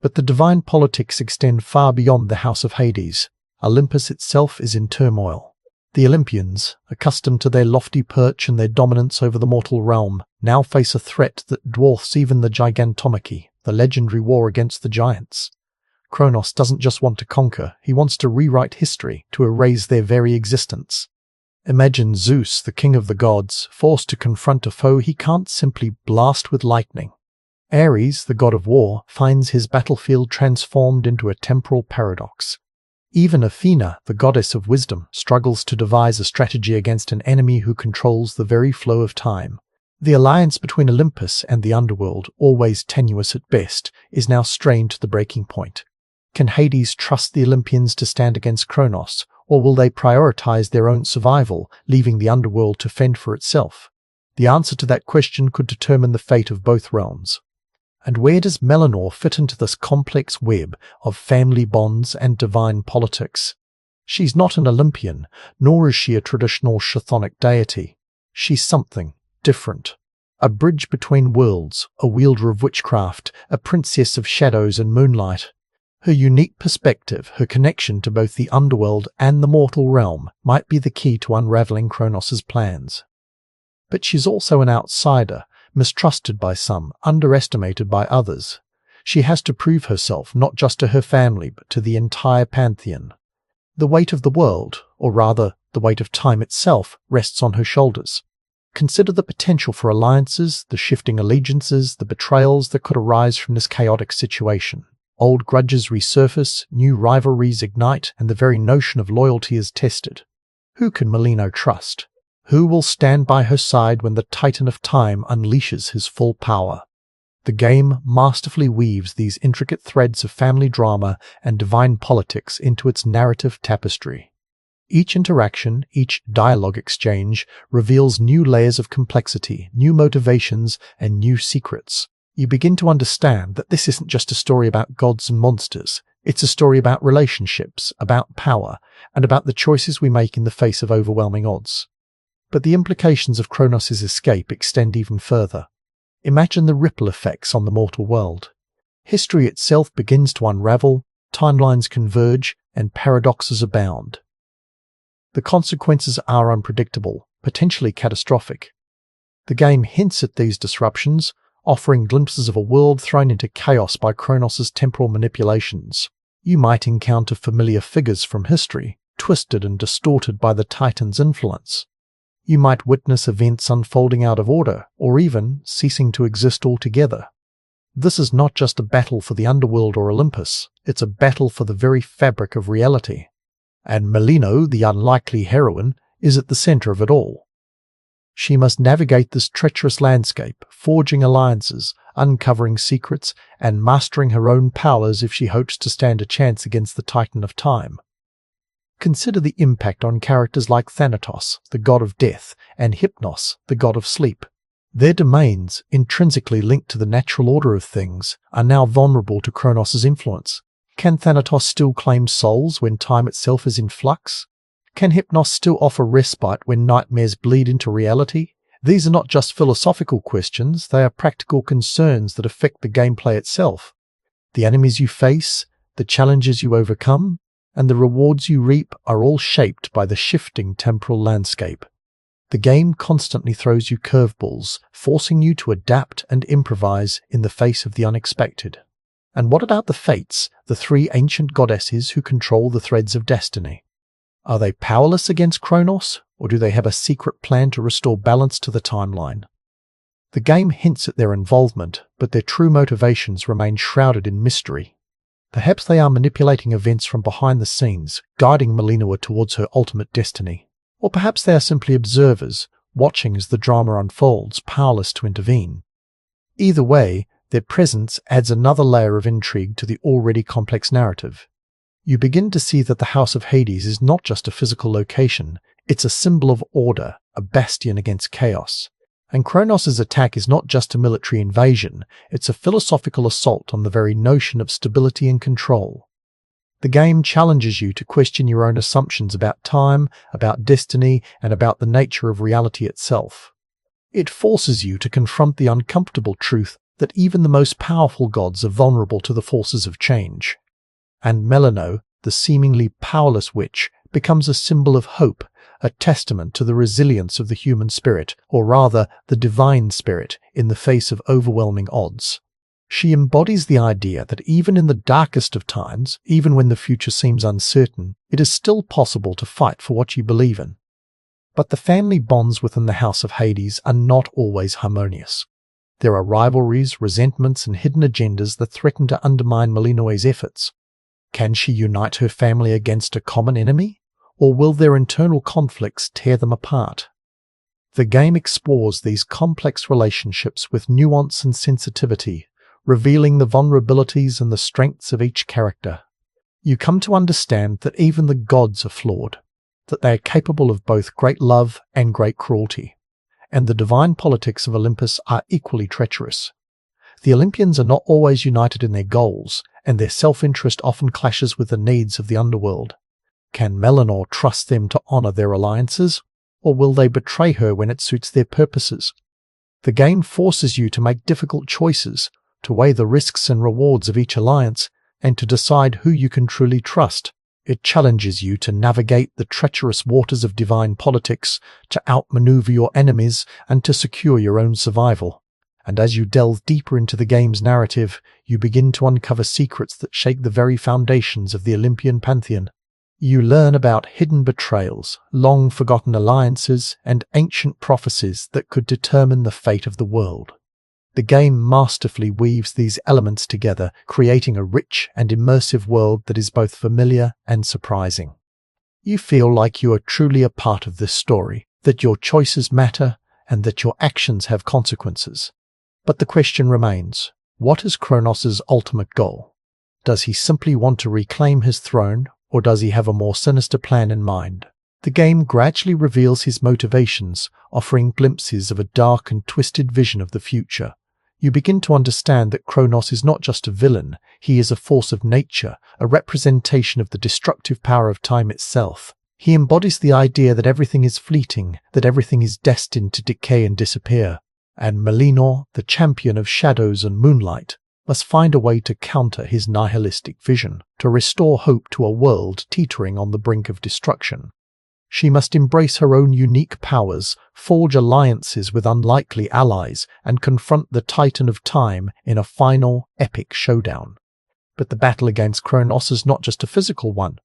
But the divine politics extend far beyond the House of Hades. Olympus itself is in turmoil. The Olympians, accustomed to their lofty perch and their dominance over the mortal realm, now face a threat that dwarfs even the Gigantomachy, the legendary war against the giants. Chronos doesn't just want to conquer, he wants to rewrite history, to erase their very existence. Imagine Zeus, the king of the gods, forced to confront a foe he can't simply blast with lightning. Ares, the god of war, finds his battlefield transformed into a temporal paradox. Even Athena, the goddess of wisdom, struggles to devise a strategy against an enemy who controls the very flow of time. The alliance between Olympus and the Underworld, always tenuous at best, is now strained to the breaking point. Can Hades trust the Olympians to stand against Chronos, or will they prioritize their own survival, leaving the Underworld to fend for itself? The answer to that question could determine the fate of both realms. And where does Melinoë fit into this complex web of family bonds and divine politics? She's not an Olympian, nor is she a traditional chthonic deity. She's something different. A bridge between worlds, a wielder of witchcraft, a princess of shadows and moonlight. Her unique perspective, her connection to both the underworld and the mortal realm, might be the key to unraveling Chronos' plans. But she's also an outsider, mistrusted by some, underestimated by others. She has to prove herself not just to her family, but to the entire pantheon. The weight of the world, or rather, the weight of time itself, rests on her shoulders. Consider the potential for alliances, the shifting allegiances, the betrayals that could arise from this chaotic situation. Old grudges resurface, new rivalries ignite, and the very notion of loyalty is tested. Who can Melinoë trust? Who will stand by her side when the Titan of Time unleashes his full power? The game masterfully weaves these intricate threads of family drama and divine politics into its narrative tapestry. Each interaction, each dialogue exchange, reveals new layers of complexity, new motivations, and new secrets. You begin to understand that this isn't just a story about gods and monsters. It's a story about relationships, about power, and about the choices we make in the face of overwhelming odds. But the implications of Chronos' escape extend even further. Imagine the ripple effects on the mortal world. History itself begins to unravel, timelines converge, and paradoxes abound. The consequences are unpredictable, potentially catastrophic. The game hints at these disruptions, offering glimpses of a world thrown into chaos by Chronos' temporal manipulations. You might encounter familiar figures from history, twisted and distorted by the Titan's influence. You might witness events unfolding out of order, or even ceasing to exist altogether. This is not just a battle for the Underworld or Olympus, it's a battle for the very fabric of reality. And Melinoë, the unlikely heroine, is at the center of it all. She must navigate this treacherous landscape, forging alliances, uncovering secrets, and mastering her own powers if she hopes to stand a chance against the Titan of Time. Consider the impact on characters like Thanatos, the god of death, and Hypnos, the god of sleep. Their domains, intrinsically linked to the natural order of things, are now vulnerable to Chronos' influence. Can Thanatos still claim souls when time itself is in flux? Can Hypnos still offer respite when nightmares bleed into reality? These are not just philosophical questions, they are practical concerns that affect the gameplay itself. The enemies you face, the challenges you overcome, and the rewards you reap are all shaped by the shifting temporal landscape. The game constantly throws you curveballs, forcing you to adapt and improvise in the face of the unexpected. And what about the Fates, the three ancient goddesses who control the threads of destiny? Are they powerless against Chronos, or do they have a secret plan to restore balance to the timeline? The game hints at their involvement, but their true motivations remain shrouded in mystery. Perhaps they are manipulating events from behind the scenes, guiding Melinoë towards her ultimate destiny. Or perhaps they are simply observers, watching as the drama unfolds, powerless to intervene. Either way, their presence adds another layer of intrigue to the already complex narrative. You begin to see that the House of Hades is not just a physical location, it's a symbol of order, a bastion against chaos. And Chronos' attack is not just a military invasion, it's a philosophical assault on the very notion of stability and control. The game challenges you to question your own assumptions about time, about destiny, and about the nature of reality itself. It forces you to confront the uncomfortable truth that even the most powerful gods are vulnerable to the forces of change. And Melinoë, the seemingly powerless witch, becomes a symbol of hope, a testament to the resilience of the human spirit, or rather, the divine spirit, in the face of overwhelming odds. She embodies the idea that even in the darkest of times, even when the future seems uncertain, it is still possible to fight for what you believe in. But the family bonds within the House of Hades are not always harmonious. There are rivalries, resentments, and hidden agendas that threaten to undermine Melinoë's efforts. Can she unite her family against a common enemy? Or will their internal conflicts tear them apart? The game explores these complex relationships with nuance and sensitivity, revealing the vulnerabilities and the strengths of each character. You come to understand that even the gods are flawed, that they are capable of both great love and great cruelty, and the divine politics of Olympus are equally treacherous. The Olympians are not always united in their goals, and their self-interest often clashes with the needs of the Underworld. Can Melinoë trust them to honor their alliances, or will they betray her when it suits their purposes? The game forces you to make difficult choices, to weigh the risks and rewards of each alliance, and to decide who you can truly trust. It challenges you to navigate the treacherous waters of divine politics, to outmaneuver your enemies, and to secure your own survival. And as you delve deeper into the game's narrative, you begin to uncover secrets that shake the very foundations of the Olympian pantheon. You learn about hidden betrayals, long-forgotten alliances, and ancient prophecies that could determine the fate of the world. The game masterfully weaves these elements together, creating a rich and immersive world that is both familiar and surprising. You feel like you are truly a part of this story, that your choices matter, and that your actions have consequences. But the question remains, what is Chronos' ultimate goal? Does he simply want to reclaim his throne, or does he have a more sinister plan in mind? The game gradually reveals his motivations, offering glimpses of a dark and twisted vision of the future. You begin to understand that Chronos is not just a villain, he is a force of nature, a representation of the destructive power of time itself. He embodies the idea that everything is fleeting, that everything is destined to decay and disappear. And Melinoë, the champion of shadows and moonlight, must find a way to counter his nihilistic vision, to restore hope to a world teetering on the brink of destruction. She must embrace her own unique powers, forge alliances with unlikely allies, and confront the Titan of Time in a final, epic showdown. But the battle against Chronos is not just a physical one.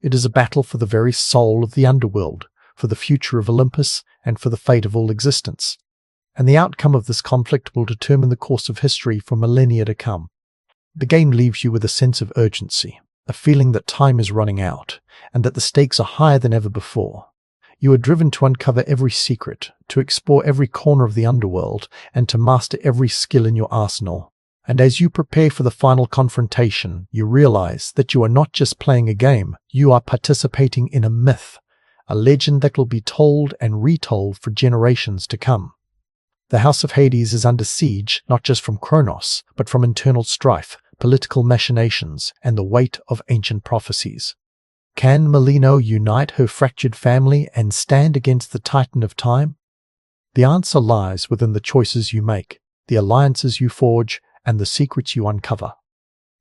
It is a battle for the very soul of the Underworld, for the future of Olympus, and for the fate of all existence. And the outcome of this conflict will determine the course of history for millennia to come. The game leaves you with a sense of urgency, a feeling that time is running out, and that the stakes are higher than ever before. You are driven to uncover every secret, to explore every corner of the Underworld, and to master every skill in your arsenal. And as you prepare for the final confrontation, you realize that you are not just playing a game, you are participating in a myth, a legend that will be told and retold for generations to come. The House of Hades is under siege not just from Chronos, but from internal strife, political machinations, and the weight of ancient prophecies. Can Melinoë unite her fractured family and stand against the Titan of Time? The answer lies within the choices you make, the alliances you forge, and the secrets you uncover.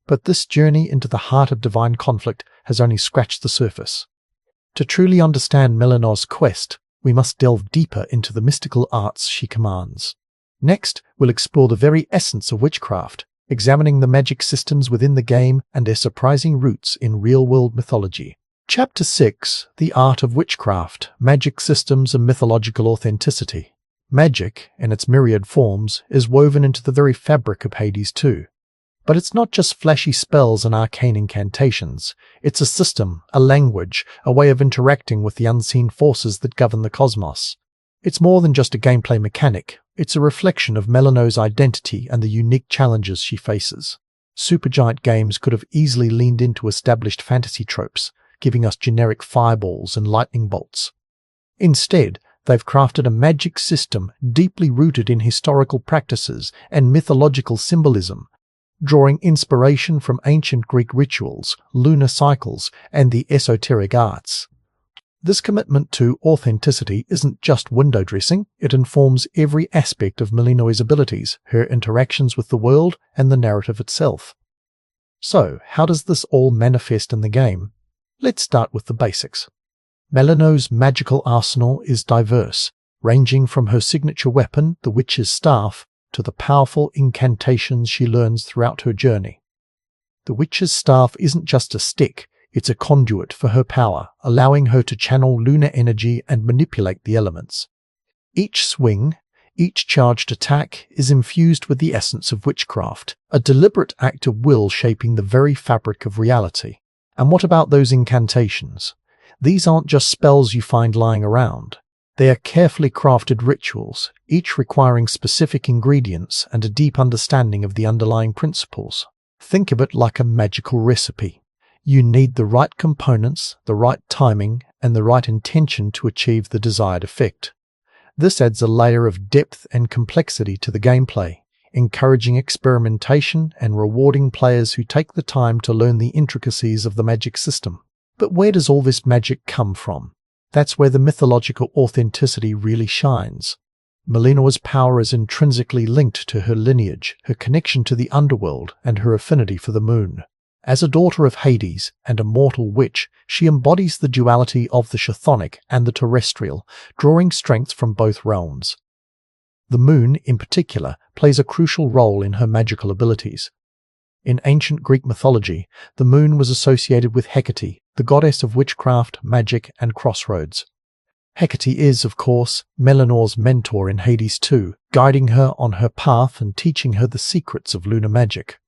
But this journey into the heart of divine conflict has only scratched the surface. To truly understand Melinoë's quest, we must delve deeper into the mystical arts she commands. Next, we'll explore the very essence of witchcraft, examining the magic systems within the game and their surprising roots in real-world mythology. Chapter 6: The Art of Witchcraft, Magic Systems and Mythological Authenticity. Magic, in its myriad forms, is woven into the very fabric of Hades too. But it's not just flashy spells and arcane incantations. It's a system, a language, a way of interacting with the unseen forces that govern the cosmos. It's more than just a gameplay mechanic. It's a reflection of Melinoë's identity and the unique challenges she faces. Supergiant games could have easily leaned into established fantasy tropes, giving us generic fireballs and lightning bolts. Instead, they've crafted a magic system deeply rooted in historical practices and mythological symbolism, drawing inspiration from ancient Greek rituals, lunar cycles, and the esoteric arts. This commitment to authenticity isn't just window dressing, it informs every aspect of Melinoë's abilities, her interactions with the world, and the narrative itself. So, how does this all manifest in the game? Let's start with the basics. Melinoë's magical arsenal is diverse, ranging from her signature weapon, the Witch's Staff, to the powerful incantations she learns throughout her journey. The Witch's Staff isn't just a stick, it's a conduit for her power, allowing her to channel lunar energy and manipulate the elements. Each swing, each charged attack, is infused with the essence of witchcraft, a deliberate act of will shaping the very fabric of reality. And what about those incantations? These aren't just spells you find lying around. They are carefully crafted rituals, each requiring specific ingredients and a deep understanding of the underlying principles. Think of it like a magical recipe. You need the right components, the right timing, and the right intention to achieve the desired effect. This adds a layer of depth and complexity to the gameplay, encouraging experimentation and rewarding players who take the time to learn the intricacies of the magic system. But where does all this magic come from? That's where the mythological authenticity really shines. Melinoë's power is intrinsically linked to her lineage, her connection to the underworld, and her affinity for the moon. As a daughter of Hades and a mortal witch, she embodies the duality of the chthonic and the terrestrial, drawing strength from both realms. The moon, in particular, plays a crucial role in her magical abilities. In ancient Greek mythology, the moon was associated with Hecate, the goddess of witchcraft, magic, and crossroads. Hecate is, of course, Melinoë's mentor in Hades 2, guiding her on her path and teaching her the secrets of lunar magic.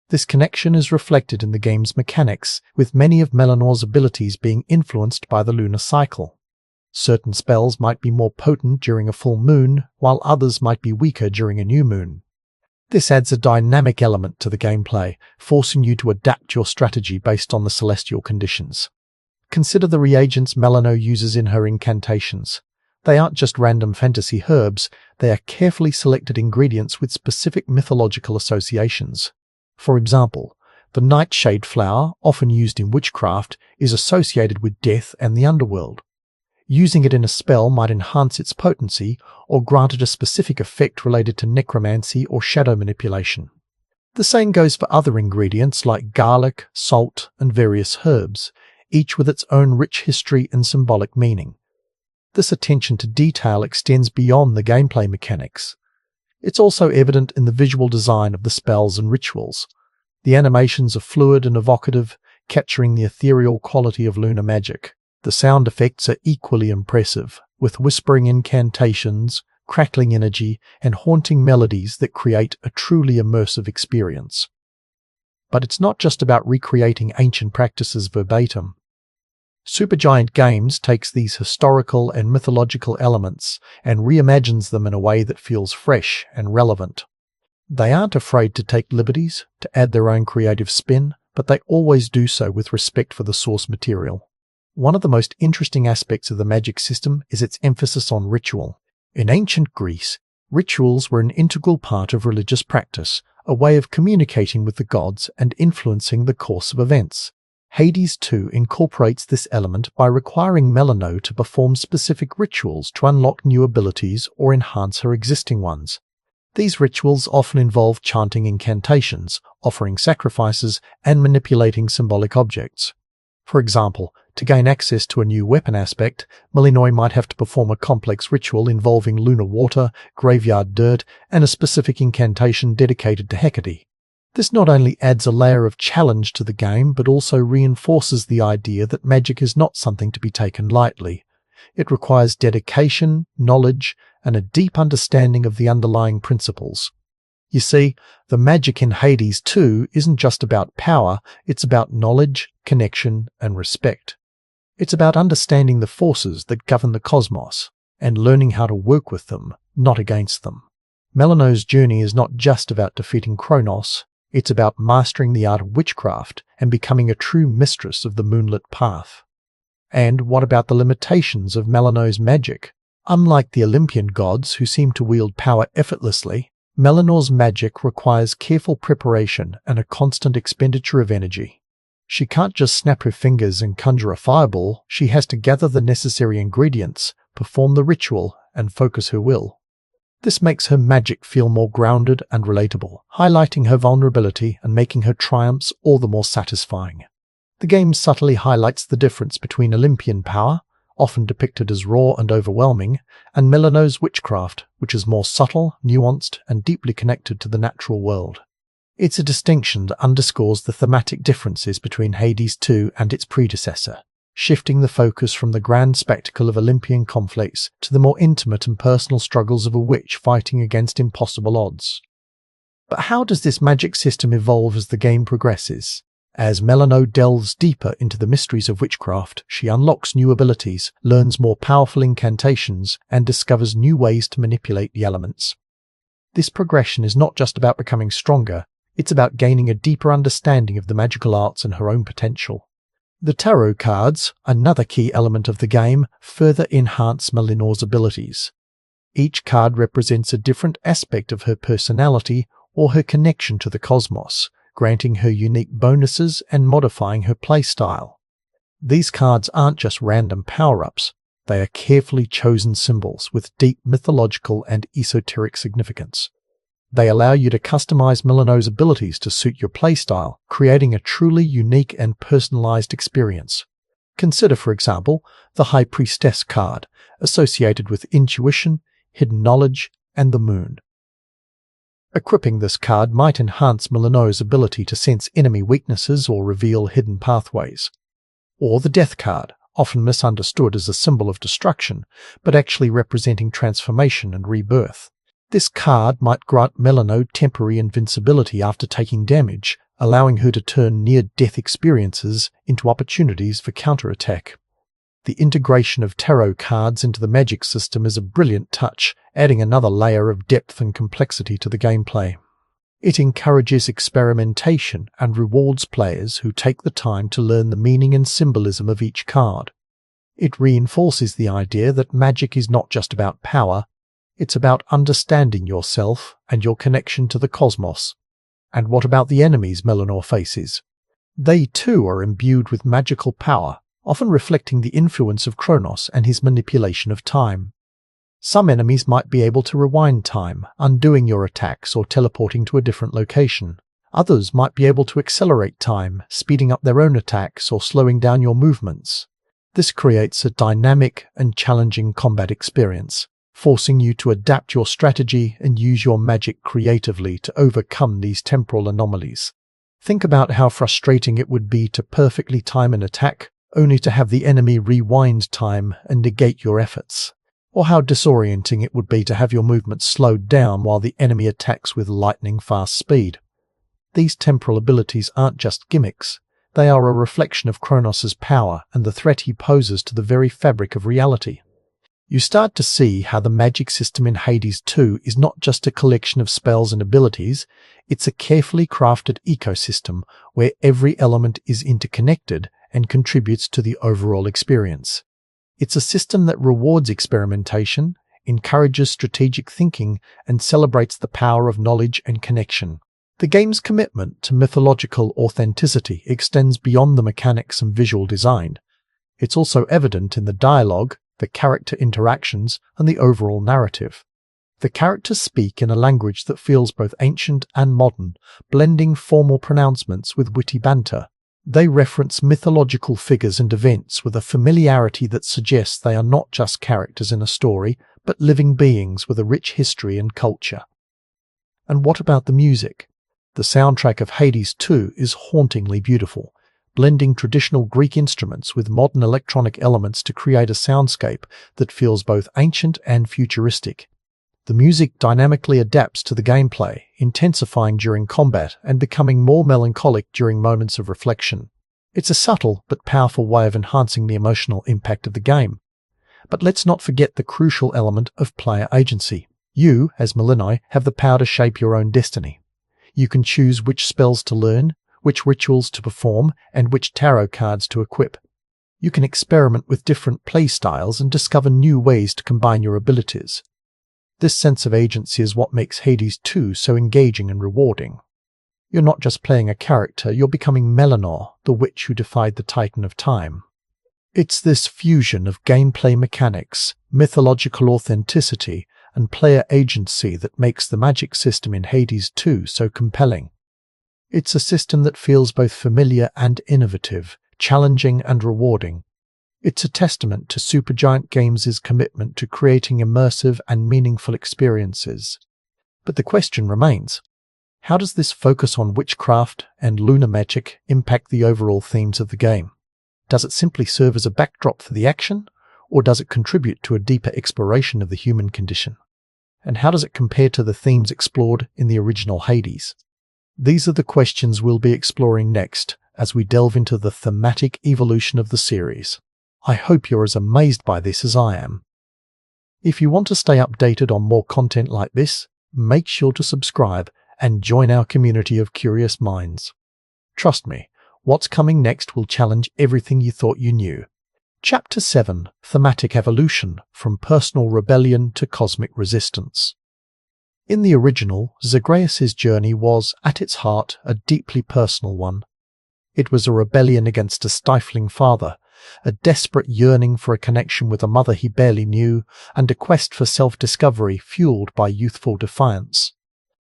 This connection is reflected in the game's mechanics, with many of Melinoë's abilities being influenced by the lunar cycle. Certain spells might be more potent during a full moon, while others might be weaker during a new moon. This adds a dynamic element to the gameplay, forcing you to adapt your strategy based on the celestial conditions. Consider the reagents Melinoë uses in her incantations. They aren't just random fantasy herbs, they are carefully selected ingredients with specific mythological associations. For example, the nightshade flower, often used in witchcraft, is associated with death and the underworld. Using it in a spell might enhance its potency or grant it a specific effect related to necromancy or shadow manipulation. The same goes for other ingredients like garlic, salt, and various herbs, each with its own rich history and symbolic meaning. This attention to detail extends beyond the gameplay mechanics. It's also evident in the visual design of the spells and rituals. The animations are fluid and evocative, capturing the ethereal quality of lunar magic. The sound effects are equally impressive, with whispering incantations, crackling energy, and haunting melodies that create a truly immersive experience. But it's not just about recreating ancient practices verbatim. Supergiant Games takes these historical and mythological elements and reimagines them in a way that feels fresh and relevant. They aren't afraid to take liberties, to add their own creative spin, but they always do so with respect for the source material. One of the most interesting aspects of the magic system is its emphasis on ritual. In ancient Greece, rituals were an integral part of religious practice, a way of communicating with the gods and influencing the course of events. Hades 2 incorporates this element by requiring Melinoë to perform specific rituals to unlock new abilities or enhance her existing ones. These rituals often involve chanting incantations, offering sacrifices, and manipulating symbolic objects. For example, to gain access to a new weapon aspect, Melinoë might have to perform a complex ritual involving lunar water, graveyard dirt, and a specific incantation dedicated to Hecate. This not only adds a layer of challenge to the game, but also reinforces the idea that magic is not something to be taken lightly. It requires dedication, knowledge, and a deep understanding of the underlying principles. You see, the magic in Hades 2 isn't just about power, it's about knowledge, connection, and respect. It's about understanding the forces that govern the cosmos, and learning how to work with them, not against them. Melinoë's journey is not just about defeating Chronos, it's about mastering the art of witchcraft and becoming a true mistress of the moonlit path. And what about the limitations of Melinoë's magic? Unlike the Olympian gods who seem to wield power effortlessly, Melinoë's magic requires careful preparation and a constant expenditure of energy. She can't just snap her fingers and conjure a fireball, she has to gather the necessary ingredients, perform the ritual, and focus her will. This makes her magic feel more grounded and relatable, highlighting her vulnerability and making her triumphs all the more satisfying. The game subtly highlights the difference between Olympian power, often depicted as raw and overwhelming, and Melinoë's witchcraft, which is more subtle, nuanced, and deeply connected to the natural world. It's a distinction that underscores the thematic differences between Hades 2 and its predecessor, shifting the focus from the grand spectacle of Olympian conflicts to the more intimate and personal struggles of a witch fighting against impossible odds. But how does this magic system evolve as the game progresses? As Melinoë delves deeper into the mysteries of witchcraft, she unlocks new abilities, learns more powerful incantations, and discovers new ways to manipulate the elements. This progression is not just about becoming stronger, it's about gaining a deeper understanding of the magical arts and her own potential. The tarot cards, another key element of the game, further enhance Melinoë's abilities. Each card represents a different aspect of her personality or her connection to the cosmos, granting her unique bonuses and modifying her playstyle. These cards aren't just random power-ups, they are carefully chosen symbols with deep mythological and esoteric significance. They allow you to customize Melinoë's abilities to suit your playstyle, creating a truly unique and personalized experience. Consider, for example, the High Priestess card, associated with intuition, hidden knowledge, and the moon. Equipping this card might enhance Melinoë's ability to sense enemy weaknesses or reveal hidden pathways. Or the Death card, often misunderstood as a symbol of destruction, but actually representing transformation and rebirth. This card might grant Melinoë temporary invincibility after taking damage, allowing her to turn near-death experiences into opportunities for counterattack. The integration of tarot cards into the magic system is a brilliant touch, adding another layer of depth and complexity to the gameplay. It encourages experimentation and rewards players who take the time to learn the meaning and symbolism of each card. It reinforces the idea that magic is not just about power, it's about understanding yourself and your connection to the cosmos. And what about the enemies Melinoë faces? They too are imbued with magical power, often reflecting the influence of Chronos and his manipulation of time. Some enemies might be able to rewind time, undoing your attacks or teleporting to a different location. Others might be able to accelerate time, speeding up their own attacks or slowing down your movements. This creates a dynamic and challenging combat experience, forcing you to adapt your strategy and use your magic creatively to overcome these temporal anomalies. Think about how frustrating it would be to perfectly time an attack, only to have the enemy rewind time and negate your efforts. Or how disorienting it would be to have your movement slowed down while the enemy attacks with lightning-fast speed. These temporal abilities aren't just gimmicks, they are a reflection of Chronos' power and the threat he poses to the very fabric of reality. You start to see how the magic system in Hades 2 is not just a collection of spells and abilities, it's a carefully crafted ecosystem where every element is interconnected and contributes to the overall experience. It's a system that rewards experimentation, encourages strategic thinking, and celebrates the power of knowledge and connection. The game's commitment to mythological authenticity extends beyond the mechanics and visual design. It's also evident in the dialogue, the character interactions, and the overall narrative. The characters speak in a language that feels both ancient and modern, blending formal pronouncements with witty banter. They reference mythological figures and events with a familiarity that suggests they are not just characters in a story, but living beings with a rich history and culture. And what about the music? The soundtrack of Hades 2 is hauntingly beautiful, blending traditional Greek instruments with modern electronic elements to create a soundscape that feels both ancient and futuristic. The music dynamically adapts to the gameplay, intensifying during combat and becoming more melancholic during moments of reflection. It's a subtle but powerful way of enhancing the emotional impact of the game. But let's not forget the crucial element of player agency. You, as Melinoë, have the power to shape your own destiny. You can choose which spells to learn, which rituals to perform, and which tarot cards to equip. You can experiment with different playstyles and discover new ways to combine your abilities. This sense of agency is what makes Hades 2 so engaging and rewarding. You're not just playing a character, you're becoming Melinoë, the witch who defied the Titan of Time. It's this fusion of gameplay mechanics, mythological authenticity, and player agency that makes the magic system in Hades 2 so compelling. It's a system that feels both familiar and innovative, challenging and rewarding. It's a testament to Supergiant Games' commitment to creating immersive and meaningful experiences. But the question remains, how does this focus on witchcraft and lunar magic impact the overall themes of the game? Does it simply serve as a backdrop for the action, or does it contribute to a deeper exploration of the human condition? And how does it compare to the themes explored in the original Hades? These are the questions we'll be exploring next as we delve into the thematic evolution of the series. I hope you're as amazed by this as I am. If you want to stay updated on more content like this, make sure to subscribe and join our community of curious minds. Trust me, what's coming next will challenge everything you thought you knew. Chapter 7: Thematic Evolution, from Personal Rebellion to Cosmic Resistance. In the original, Zagreus' journey was, at its heart, a deeply personal one. It was a rebellion against a stifling father, a desperate yearning for a connection with a mother he barely knew, and a quest for self-discovery fueled by youthful defiance.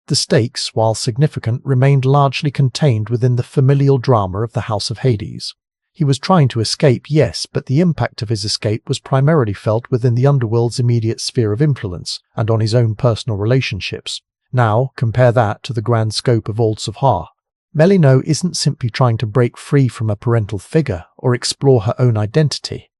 The stakes, while significant, remained largely contained within the familial drama of the House of Hades. He was trying to escape, yes, but the impact of his escape was primarily felt within the Underworld's immediate sphere of influence and on his own personal relationships. Now, compare that to the grand scope of Alts of Ha. Melinoë isn't simply trying to break free from a parental figure or explore her own identity.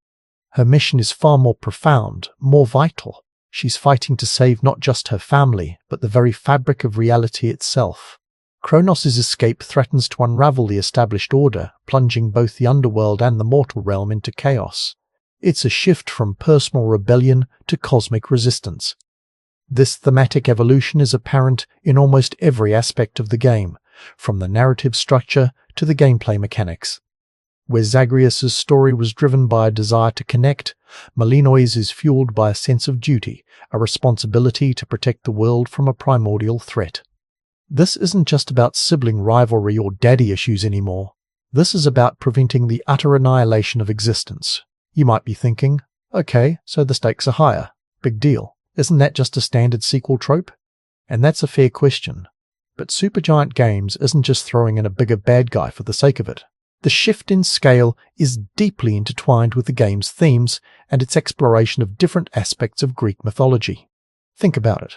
Her mission is far more profound, more vital. She's fighting to save not just her family, but the very fabric of reality itself. Chronos' escape threatens to unravel the established order, plunging both the underworld and the mortal realm into chaos. It's a shift from personal rebellion to cosmic resistance. This thematic evolution is apparent in almost every aspect of the game, from the narrative structure to the gameplay mechanics. Where Zagreus' story was driven by a desire to connect, Melinoë's is fueled by a sense of duty, a responsibility to protect the world from a primordial threat. This isn't just about sibling rivalry or daddy issues anymore. This is about preventing the utter annihilation of existence. You might be thinking, okay, so the stakes are higher. Big deal. Isn't that just a standard sequel trope? And that's a fair question. But Supergiant Games isn't just throwing in a bigger bad guy for the sake of it. The shift in scale is deeply intertwined with the game's themes and its exploration of different aspects of Greek mythology. Think about it.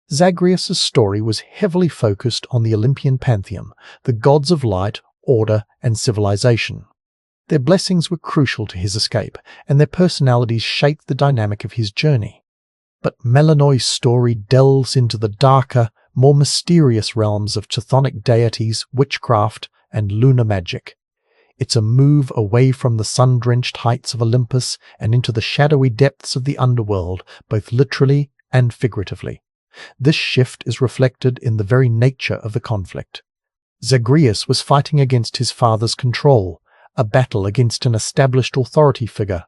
Zagreus' story was heavily focused on the Olympian pantheon, the gods of light, order, and civilization. Their blessings were crucial to his escape, and their personalities shaped the dynamic of his journey. But Melinoë's story delves into the darker, more mysterious realms of chthonic deities, witchcraft, and lunar magic. It's a move away from the sun-drenched heights of Olympus and into the shadowy depths of the underworld, both literally and figuratively. This shift is reflected in the very nature of the conflict. Zagreus was fighting against his father's control, a battle against an established authority figure.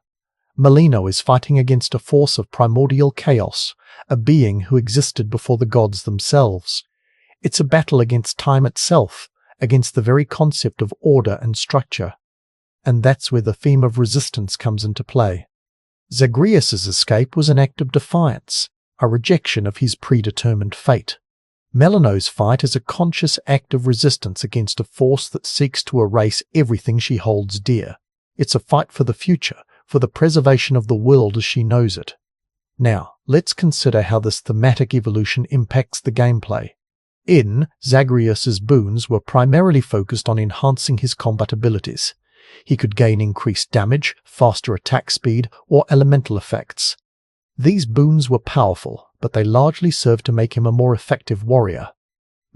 Melinoë is fighting against a force of primordial chaos, a being who existed before the gods themselves. It's a battle against time itself, against the very concept of order and structure. And that's where the theme of resistance comes into play. Zagreus' escape was an act of defiance, a rejection of his predetermined fate. Melinoë's fight is a conscious act of resistance against a force that seeks to erase everything she holds dear. It's a fight for the future, for the preservation of the world as she knows it. Now, let's consider how this thematic evolution impacts the gameplay. Zagreus' boons were primarily focused on enhancing his combat abilities. He could gain increased damage, faster attack speed, or elemental effects. These boons were powerful, but they largely served to make him a more effective warrior.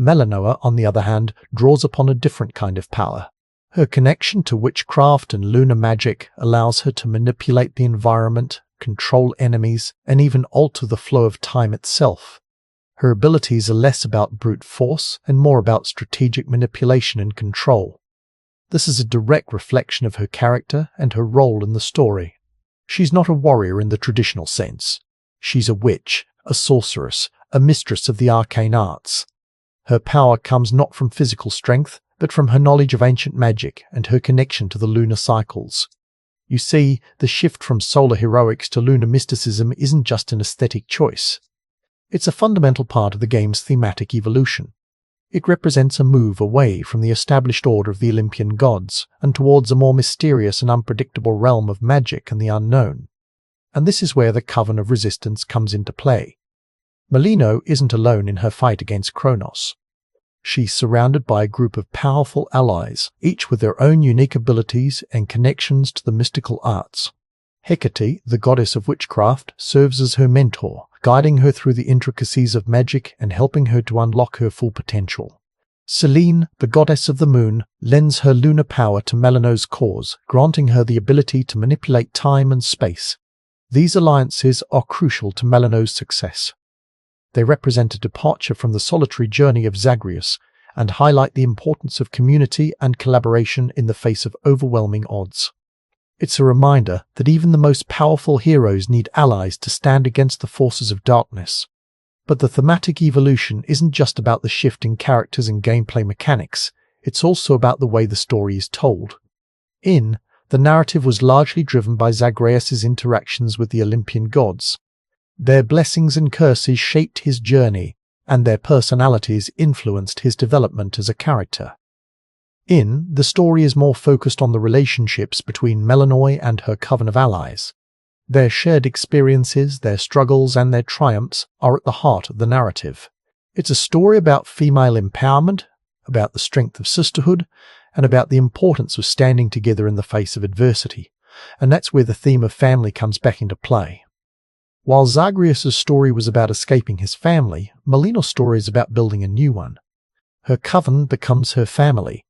Melinoë, on the other hand, draws upon a different kind of power. Her connection to witchcraft and lunar magic allows her to manipulate the environment, control enemies, and even alter the flow of time itself. Her abilities are less about brute force and more about strategic manipulation and control. This is a direct reflection of her character and her role in the story. She's not a warrior in the traditional sense. She's a witch, a sorceress, a mistress of the arcane arts. Her power comes not from physical strength, but from her knowledge of ancient magic and her connection to the lunar cycles. You see, the shift from solar heroics to lunar mysticism isn't just an aesthetic choice. It's a fundamental part of the game's thematic evolution. It represents a move away from the established order of the Olympian gods and towards a more mysterious and unpredictable realm of magic and the unknown. And this is where the Coven of Resistance comes into play. Melinoë isn't alone in her fight against Chronos. She's surrounded by a group of powerful allies, each with their own unique abilities and connections to the mystical arts. Hecate, the goddess of witchcraft, serves as her mentor, guiding her through the intricacies of magic and helping her to unlock her full potential. Selene, the goddess of the moon, lends her lunar power to Melinoë's cause, granting her the ability to manipulate time and space. These alliances are crucial to Melinoë's success. They represent a departure from the solitary journey of Zagreus and highlight the importance of community and collaboration in the face of overwhelming odds. It's a reminder that even the most powerful heroes need allies to stand against the forces of darkness. But the thematic evolution isn't just about the shift in characters and gameplay mechanics, it's also about the way the story is told. The narrative was largely driven by Zagreus' interactions with the Olympian gods. Their blessings and curses shaped his journey, and their personalities influenced his development as a character. The story is more focused on the relationships between Melinoë and her coven of allies. Their shared experiences, their struggles, and their triumphs are at the heart of the narrative. It's a story about female empowerment, about the strength of sisterhood, and about the importance of standing together in the face of adversity. And that's where the theme of family comes back into play. While Zagreus' story was about escaping his family, Melinoë's story is about building a new one. Her coven becomes her family,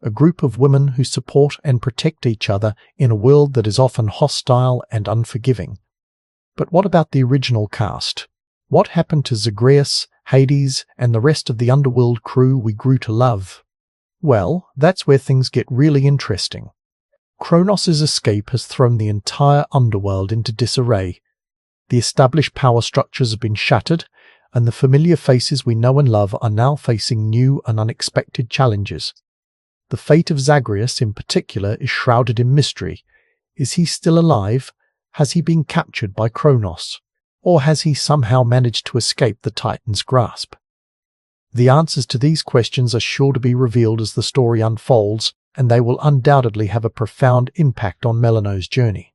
a group of women who support and protect each other in a world that is often hostile and unforgiving. But what about the original cast? What happened to Zagreus, Hades, and the rest of the Underworld crew we grew to love? Well, that's where things get really interesting. Chronos' escape has thrown the entire Underworld into disarray. The established power structures have been shattered, and the familiar faces we know and love are now facing new and unexpected challenges. The fate of Zagreus in particular is shrouded in mystery. Is he still alive? Has he been captured by Chronos? Or has he somehow managed to escape the Titan's grasp? The answers to these questions are sure to be revealed as the story unfolds, and they will undoubtedly have a profound impact on Melinoë's journey.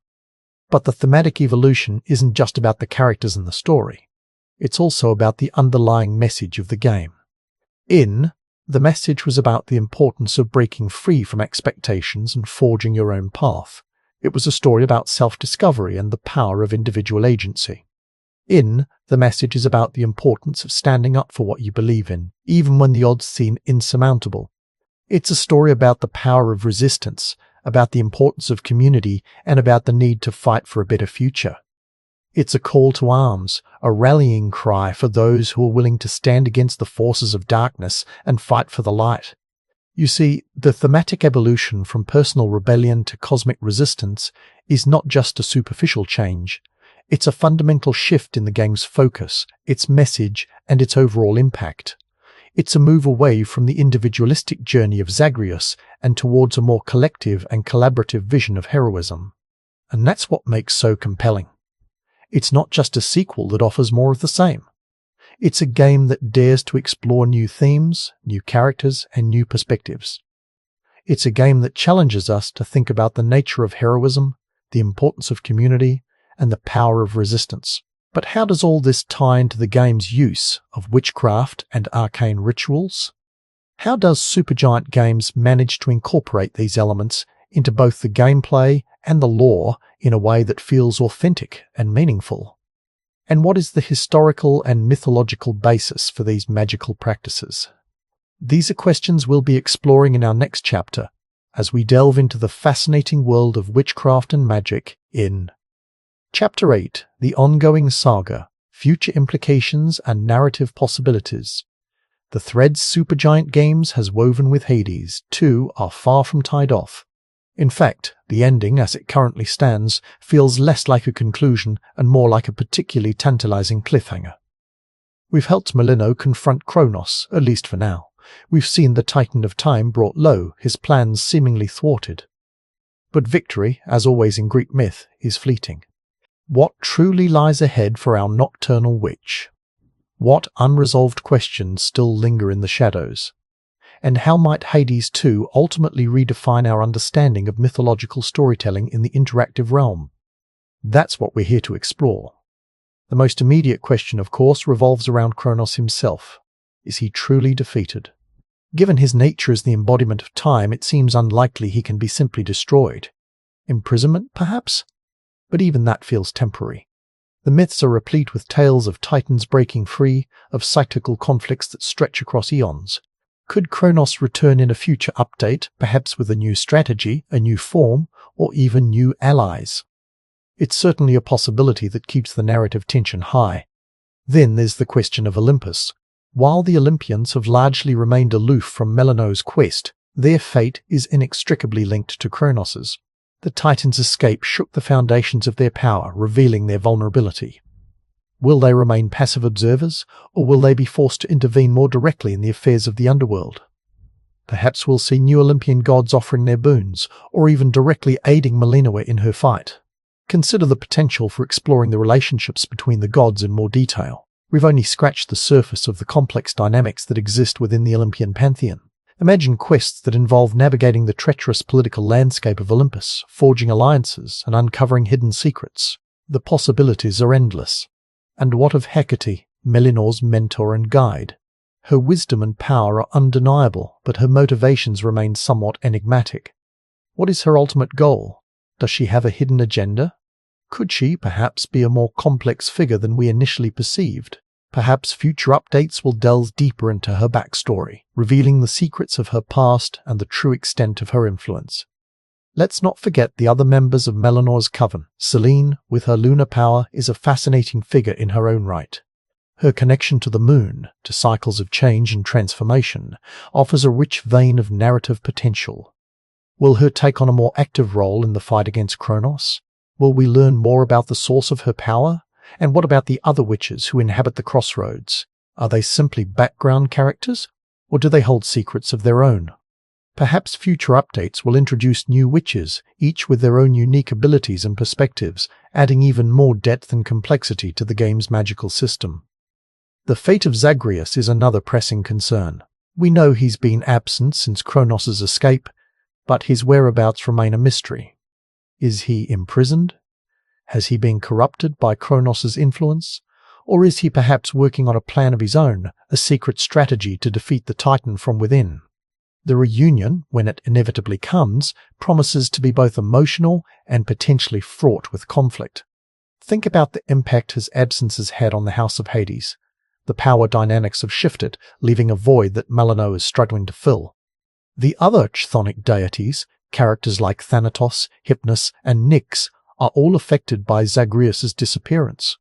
But the thematic evolution isn't just about the characters and the story. It's also about the underlying message of the game. The message was about the importance of breaking free from expectations and forging your own path. It was a story about self-discovery and the power of individual agency. The message is about the importance of standing up for what you believe in, even when the odds seem insurmountable. It's a story about the power of resistance, about the importance of community, and about the need to fight for a better future. It's a call to arms, a rallying cry for those who are willing to stand against the forces of darkness and fight for the light. You see, the thematic evolution from personal rebellion to cosmic resistance is not just a superficial change. It's a fundamental shift in the game's focus, its message, and its overall impact. It's a move away from the individualistic journey of Zagreus and towards a more collective and collaborative vision of heroism. And that's what makes so compelling. It's not just a sequel that offers more of the same. It's a game that dares to explore new themes, new characters, and new perspectives. It's a game that challenges us to think about the nature of heroism, the importance of community, and the power of resistance. But how does all this tie into the game's use of witchcraft and arcane rituals? How does Supergiant Games manage to incorporate these elements into both the gameplay and the lore in a way that feels authentic and meaningful? And what is the historical and mythological basis for these magical practices? These are questions we'll be exploring in our next chapter, as we delve into the fascinating world of witchcraft and magic in Chapter 8, The Ongoing Saga, Future Implications and Narrative Possibilities. The threads Supergiant Games has woven with Hades, too, are far from tied off. In fact, the ending, as it currently stands, feels less like a conclusion and more like a particularly tantalizing cliffhanger. We've helped Melinoë confront Chronos, at least for now. We've seen the Titan of Time brought low, his plans seemingly thwarted. But victory, as always in Greek myth, is fleeting. What truly lies ahead for our nocturnal witch? What unresolved questions still linger in the shadows? And how might Hades 2 ultimately redefine our understanding of mythological storytelling in the interactive realm? That's what we're here to explore. The most immediate question, of course, revolves around Chronos himself. Is he truly defeated? Given his nature as the embodiment of time, it seems unlikely he can be simply destroyed. Imprisonment, perhaps? But even that feels temporary. The myths are replete with tales of titans breaking free, of cyclical conflicts that stretch across eons. Could Chronos return in a future update, perhaps with a new strategy, a new form, or even new allies? It's certainly a possibility that keeps the narrative tension high. Then there's the question of Olympus. While the Olympians have largely remained aloof from Melinoë's quest, their fate is inextricably linked to Chronos's. The Titans' escape shook the foundations of their power, revealing their vulnerability. Will they remain passive observers, or will they be forced to intervene more directly in the affairs of the Underworld? Perhaps we'll see new Olympian gods offering their boons, or even directly aiding Melinoë in her fight. Consider the potential for exploring the relationships between the gods in more detail. We've only scratched the surface of the complex dynamics that exist within the Olympian pantheon. Imagine quests that involve navigating the treacherous political landscape of Olympus, forging alliances, and uncovering hidden secrets. The possibilities are endless. And what of Hecate, Melinoë's mentor and guide? Her wisdom and power are undeniable, but her motivations remain somewhat enigmatic. What is her ultimate goal? Does she have a hidden agenda? Could she, perhaps, be a more complex figure than we initially perceived? Perhaps future updates will delve deeper into her backstory, revealing the secrets of her past and the true extent of her influence. Let's not forget the other members of Melinoë's coven. Selene, with her lunar power, is a fascinating figure in her own right. Her connection to the moon, to cycles of change and transformation, offers a rich vein of narrative potential. Will her take on a more active role in the fight against Chronos? Will we learn more about the source of her power? And what about the other witches who inhabit the crossroads? Are they simply background characters, or do they hold secrets of their own? Perhaps future updates will introduce new witches, each with their own unique abilities and perspectives, adding even more depth and complexity to the game's magical system. The fate of Zagreus is another pressing concern. We know he's been absent since Chronos' escape, but his whereabouts remain a mystery. Is he imprisoned? Has he been corrupted by Chronos' influence? Or is he perhaps working on a plan of his own, a secret strategy to defeat the Titan from within? The reunion, when it inevitably comes, promises to be both emotional and potentially fraught with conflict. Think about the impact his absence has had on the House of Hades. The power dynamics have shifted, leaving a void that Melinoë is struggling to fill. The other chthonic deities, characters like Thanatos, Hypnos, and Nyx, are all affected by Zagreus' disappearance.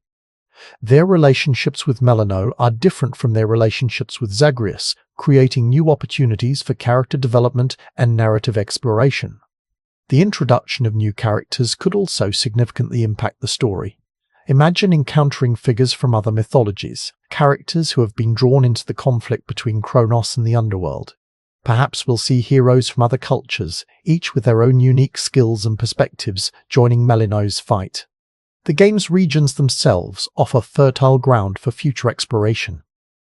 Their relationships with Melinoë are different from their relationships with Zagreus, creating new opportunities for character development and narrative exploration. The introduction of new characters could also significantly impact the story. Imagine encountering figures from other mythologies, characters who have been drawn into the conflict between Chronos and the Underworld. Perhaps we'll see heroes from other cultures, each with their own unique skills and perspectives, joining Melinoë's fight. The game's regions themselves offer fertile ground for future exploration.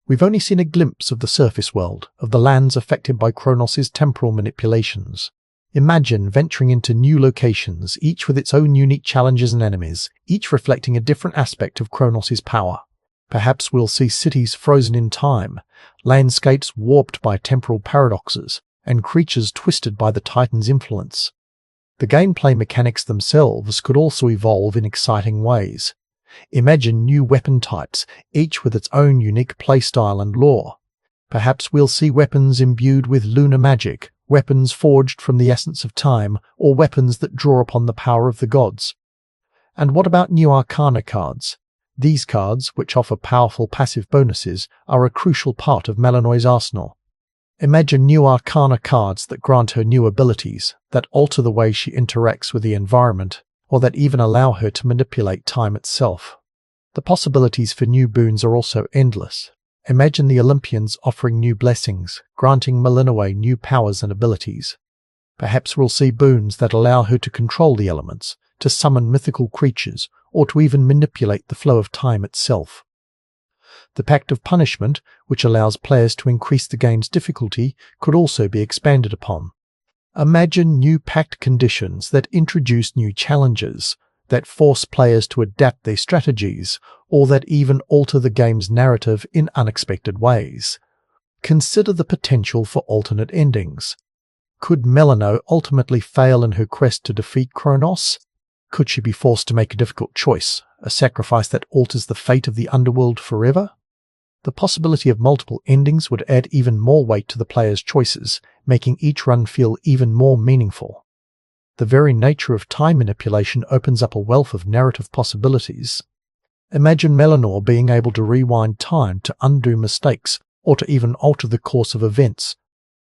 We've only seen a glimpse of the surface world, of the lands affected by Chronos' temporal manipulations. Imagine venturing into new locations, each with its own unique challenges and enemies, each reflecting a different aspect of Chronos' power. Perhaps we'll see cities frozen in time, landscapes warped by temporal paradoxes, and creatures twisted by the Titan's influence. The gameplay mechanics themselves could also evolve in exciting ways. Imagine new weapon types, each with its own unique playstyle and lore. Perhaps we'll see weapons imbued with lunar magic, weapons forged from the essence of time, or weapons that draw upon the power of the gods. And what about new Arcana cards? These cards, which offer powerful passive bonuses, are a crucial part of Melinoë's arsenal. Imagine new Arcana cards that grant her new abilities, that alter the way she interacts with the environment, or that even allow her to manipulate time itself. The possibilities for new boons are also endless. Imagine the Olympians offering new blessings, granting Melinoë new powers and abilities. Perhaps we'll see boons that allow her to control the elements, to summon mythical creatures, or to even manipulate the flow of time itself. The Pact of Punishment, which allows players to increase the game's difficulty, could also be expanded upon. Imagine new pact conditions that introduce new challenges, that force players to adapt their strategies, or that even alter the game's narrative in unexpected ways. Consider the potential for alternate endings. Could Melinoë ultimately fail in her quest to defeat Chronos? Could she be forced to make a difficult choice, a sacrifice that alters the fate of the Underworld forever? The possibility of multiple endings would add even more weight to the player's choices, making each run feel even more meaningful. The very nature of time manipulation opens up a wealth of narrative possibilities. Imagine Melinoë being able to rewind time to undo mistakes, or to even alter the course of events.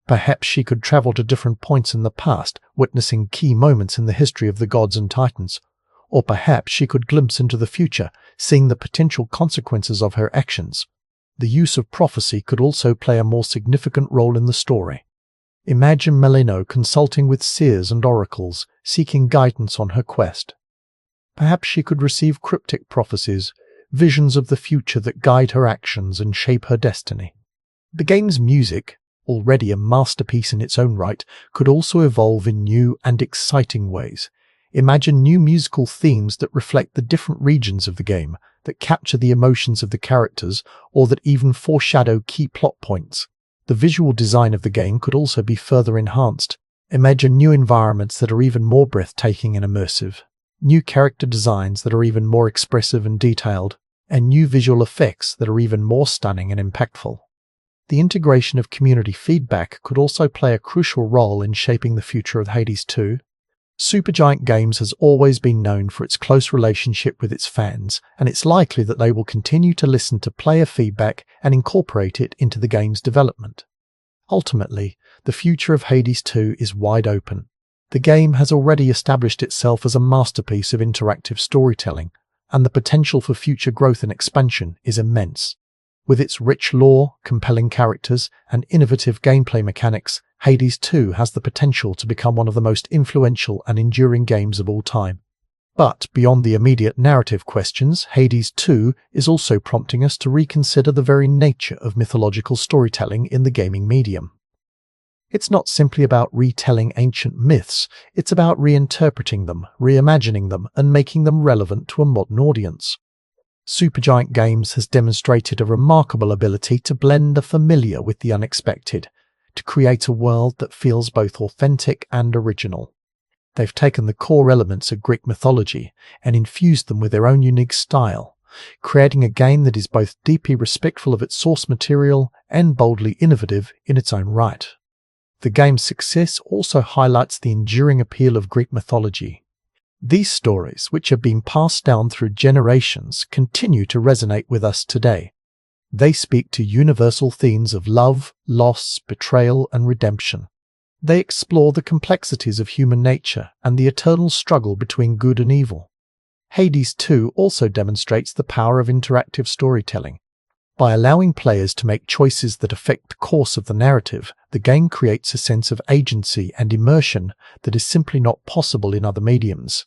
Perhaps she could travel to different points in the past, witnessing key moments in the history of the gods and titans. Or perhaps she could glimpse into the future, seeing the potential consequences of her actions. The use of prophecy could also play a more significant role in the story. Imagine Melinoë consulting with seers and oracles, seeking guidance on her quest. Perhaps she could receive cryptic prophecies, visions of the future that guide her actions and shape her destiny. The game's music, already a masterpiece in its own right, could also evolve in new and exciting ways. Imagine new musical themes that reflect the different regions of the game, that capture the emotions of the characters, or that even foreshadow key plot points. The visual design of the game could also be further enhanced. Imagine new environments that are even more breathtaking and immersive, new character designs that are even more expressive and detailed, and new visual effects that are even more stunning and impactful. The integration of community feedback could also play a crucial role in shaping the future of Hades 2. Supergiant Games has always been known for its close relationship with its fans, and it's likely that they will continue to listen to player feedback and incorporate it into the game's development. Ultimately, the future of Hades 2 is wide open. The game has already established itself as a masterpiece of interactive storytelling, and the potential for future growth and expansion is immense. With its rich lore, compelling characters, and innovative gameplay mechanics, Hades 2 has the potential to become one of the most influential and enduring games of all time. But beyond the immediate narrative questions, Hades 2 is also prompting us to reconsider the very nature of mythological storytelling in the gaming medium. It's not simply about retelling ancient myths, it's about reinterpreting them, reimagining them, and making them relevant to a modern audience. Supergiant Games has demonstrated a remarkable ability to blend the familiar with the unexpected, to create a world that feels both authentic and original. They've taken the core elements of Greek mythology and infused them with their own unique style, creating a game that is both deeply respectful of its source material and boldly innovative in its own right. The game's success also highlights the enduring appeal of Greek mythology. These stories, which have been passed down through generations, continue to resonate with us today. They speak to universal themes of love, loss, betrayal, and redemption. They explore the complexities of human nature and the eternal struggle between good and evil. Hades 2 also demonstrates the power of interactive storytelling. By allowing players to make choices that affect the course of the narrative, the game creates a sense of agency and immersion that is simply not possible in other mediums.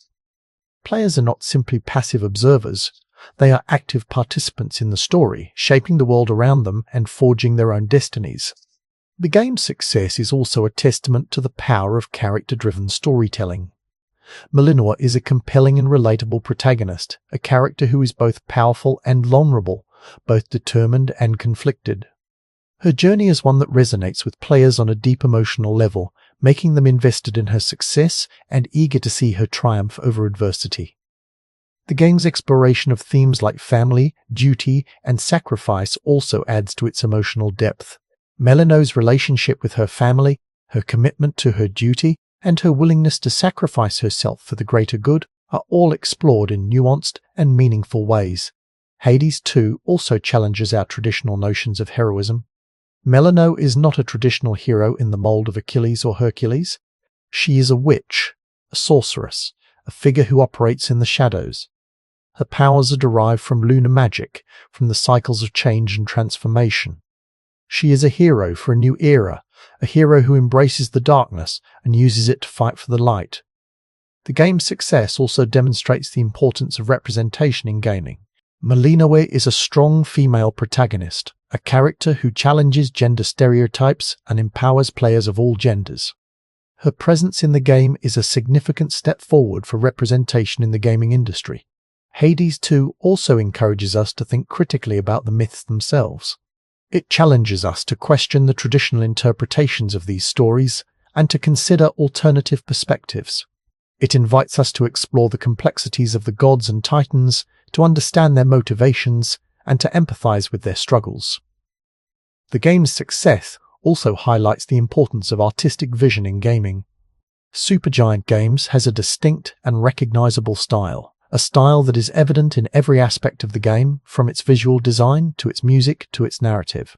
Players are not simply passive observers. They are active participants in the story, shaping the world around them and forging their own destinies. The game's success is also a testament to the power of character-driven storytelling. Melinoë is a compelling and relatable protagonist, a character who is both powerful and vulnerable, both determined and conflicted. Her journey is one that resonates with players on a deep emotional level, making them invested in her success and eager to see her triumph over adversity. The game's exploration of themes like family, duty, and sacrifice also adds to its emotional depth. Melinoë's relationship with her family, her commitment to her duty, and her willingness to sacrifice herself for the greater good are all explored in nuanced and meaningful ways. Hades 2 also challenges our traditional notions of heroism. Melinoë is not a traditional hero in the mold of Achilles or Hercules. She is a witch, a sorceress, a figure who operates in the shadows. Her powers are derived from lunar magic, from the cycles of change and transformation. She is a hero for a new era, a hero who embraces the darkness and uses it to fight for the light. The game's success also demonstrates the importance of representation in gaming. Melinoë is a strong female protagonist, a character who challenges gender stereotypes and empowers players of all genders. Her presence in the game is a significant step forward for representation in the gaming industry. Hades 2 also encourages us to think critically about the myths themselves. It challenges us to question the traditional interpretations of these stories and to consider alternative perspectives. It invites us to explore the complexities of the gods and titans, to understand their motivations, and to empathize with their struggles. The game's success also highlights the importance of artistic vision in gaming. Supergiant Games has a distinct and recognizable style, a style that is evident in every aspect of the game, from its visual design to its music to its narrative.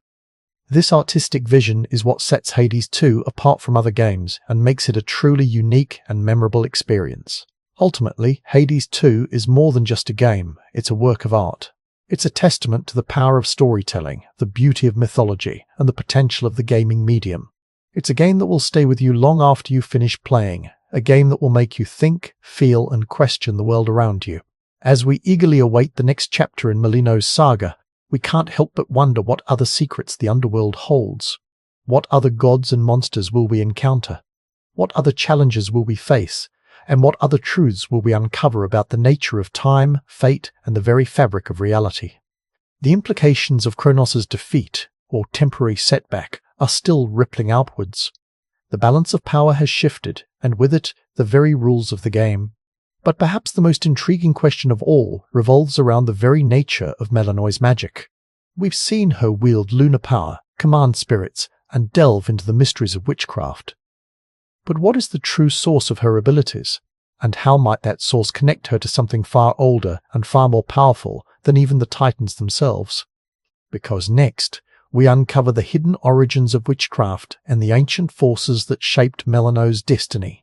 This artistic vision is what sets Hades 2 apart from other games and makes it a truly unique and memorable experience. Ultimately, Hades 2 is more than just a game, it's a work of art. It's a testament to the power of storytelling, the beauty of mythology, and the potential of the gaming medium. It's a game that will stay with you long after you finish playing, a game that will make you think, feel, and question the world around you. As we eagerly await the next chapter in Melinoë's saga, we can't help but wonder what other secrets the Underworld holds. What other gods and monsters will we encounter? What other challenges will we face? And what other truths will we uncover about the nature of time, fate, and the very fabric of reality? The implications of Chronos' defeat, or temporary setback, are still rippling outwards. The balance of power has shifted, and with it, the very rules of the game. But perhaps the most intriguing question of all revolves around the very nature of Melinoë's magic. We've seen her wield lunar power, command spirits, and delve into the mysteries of witchcraft. But what is the true source of her abilities? And how might that source connect her to something far older and far more powerful than even the Titans themselves? Because next, we uncover the hidden origins of witchcraft and the ancient forces that shaped Melinoë's destiny.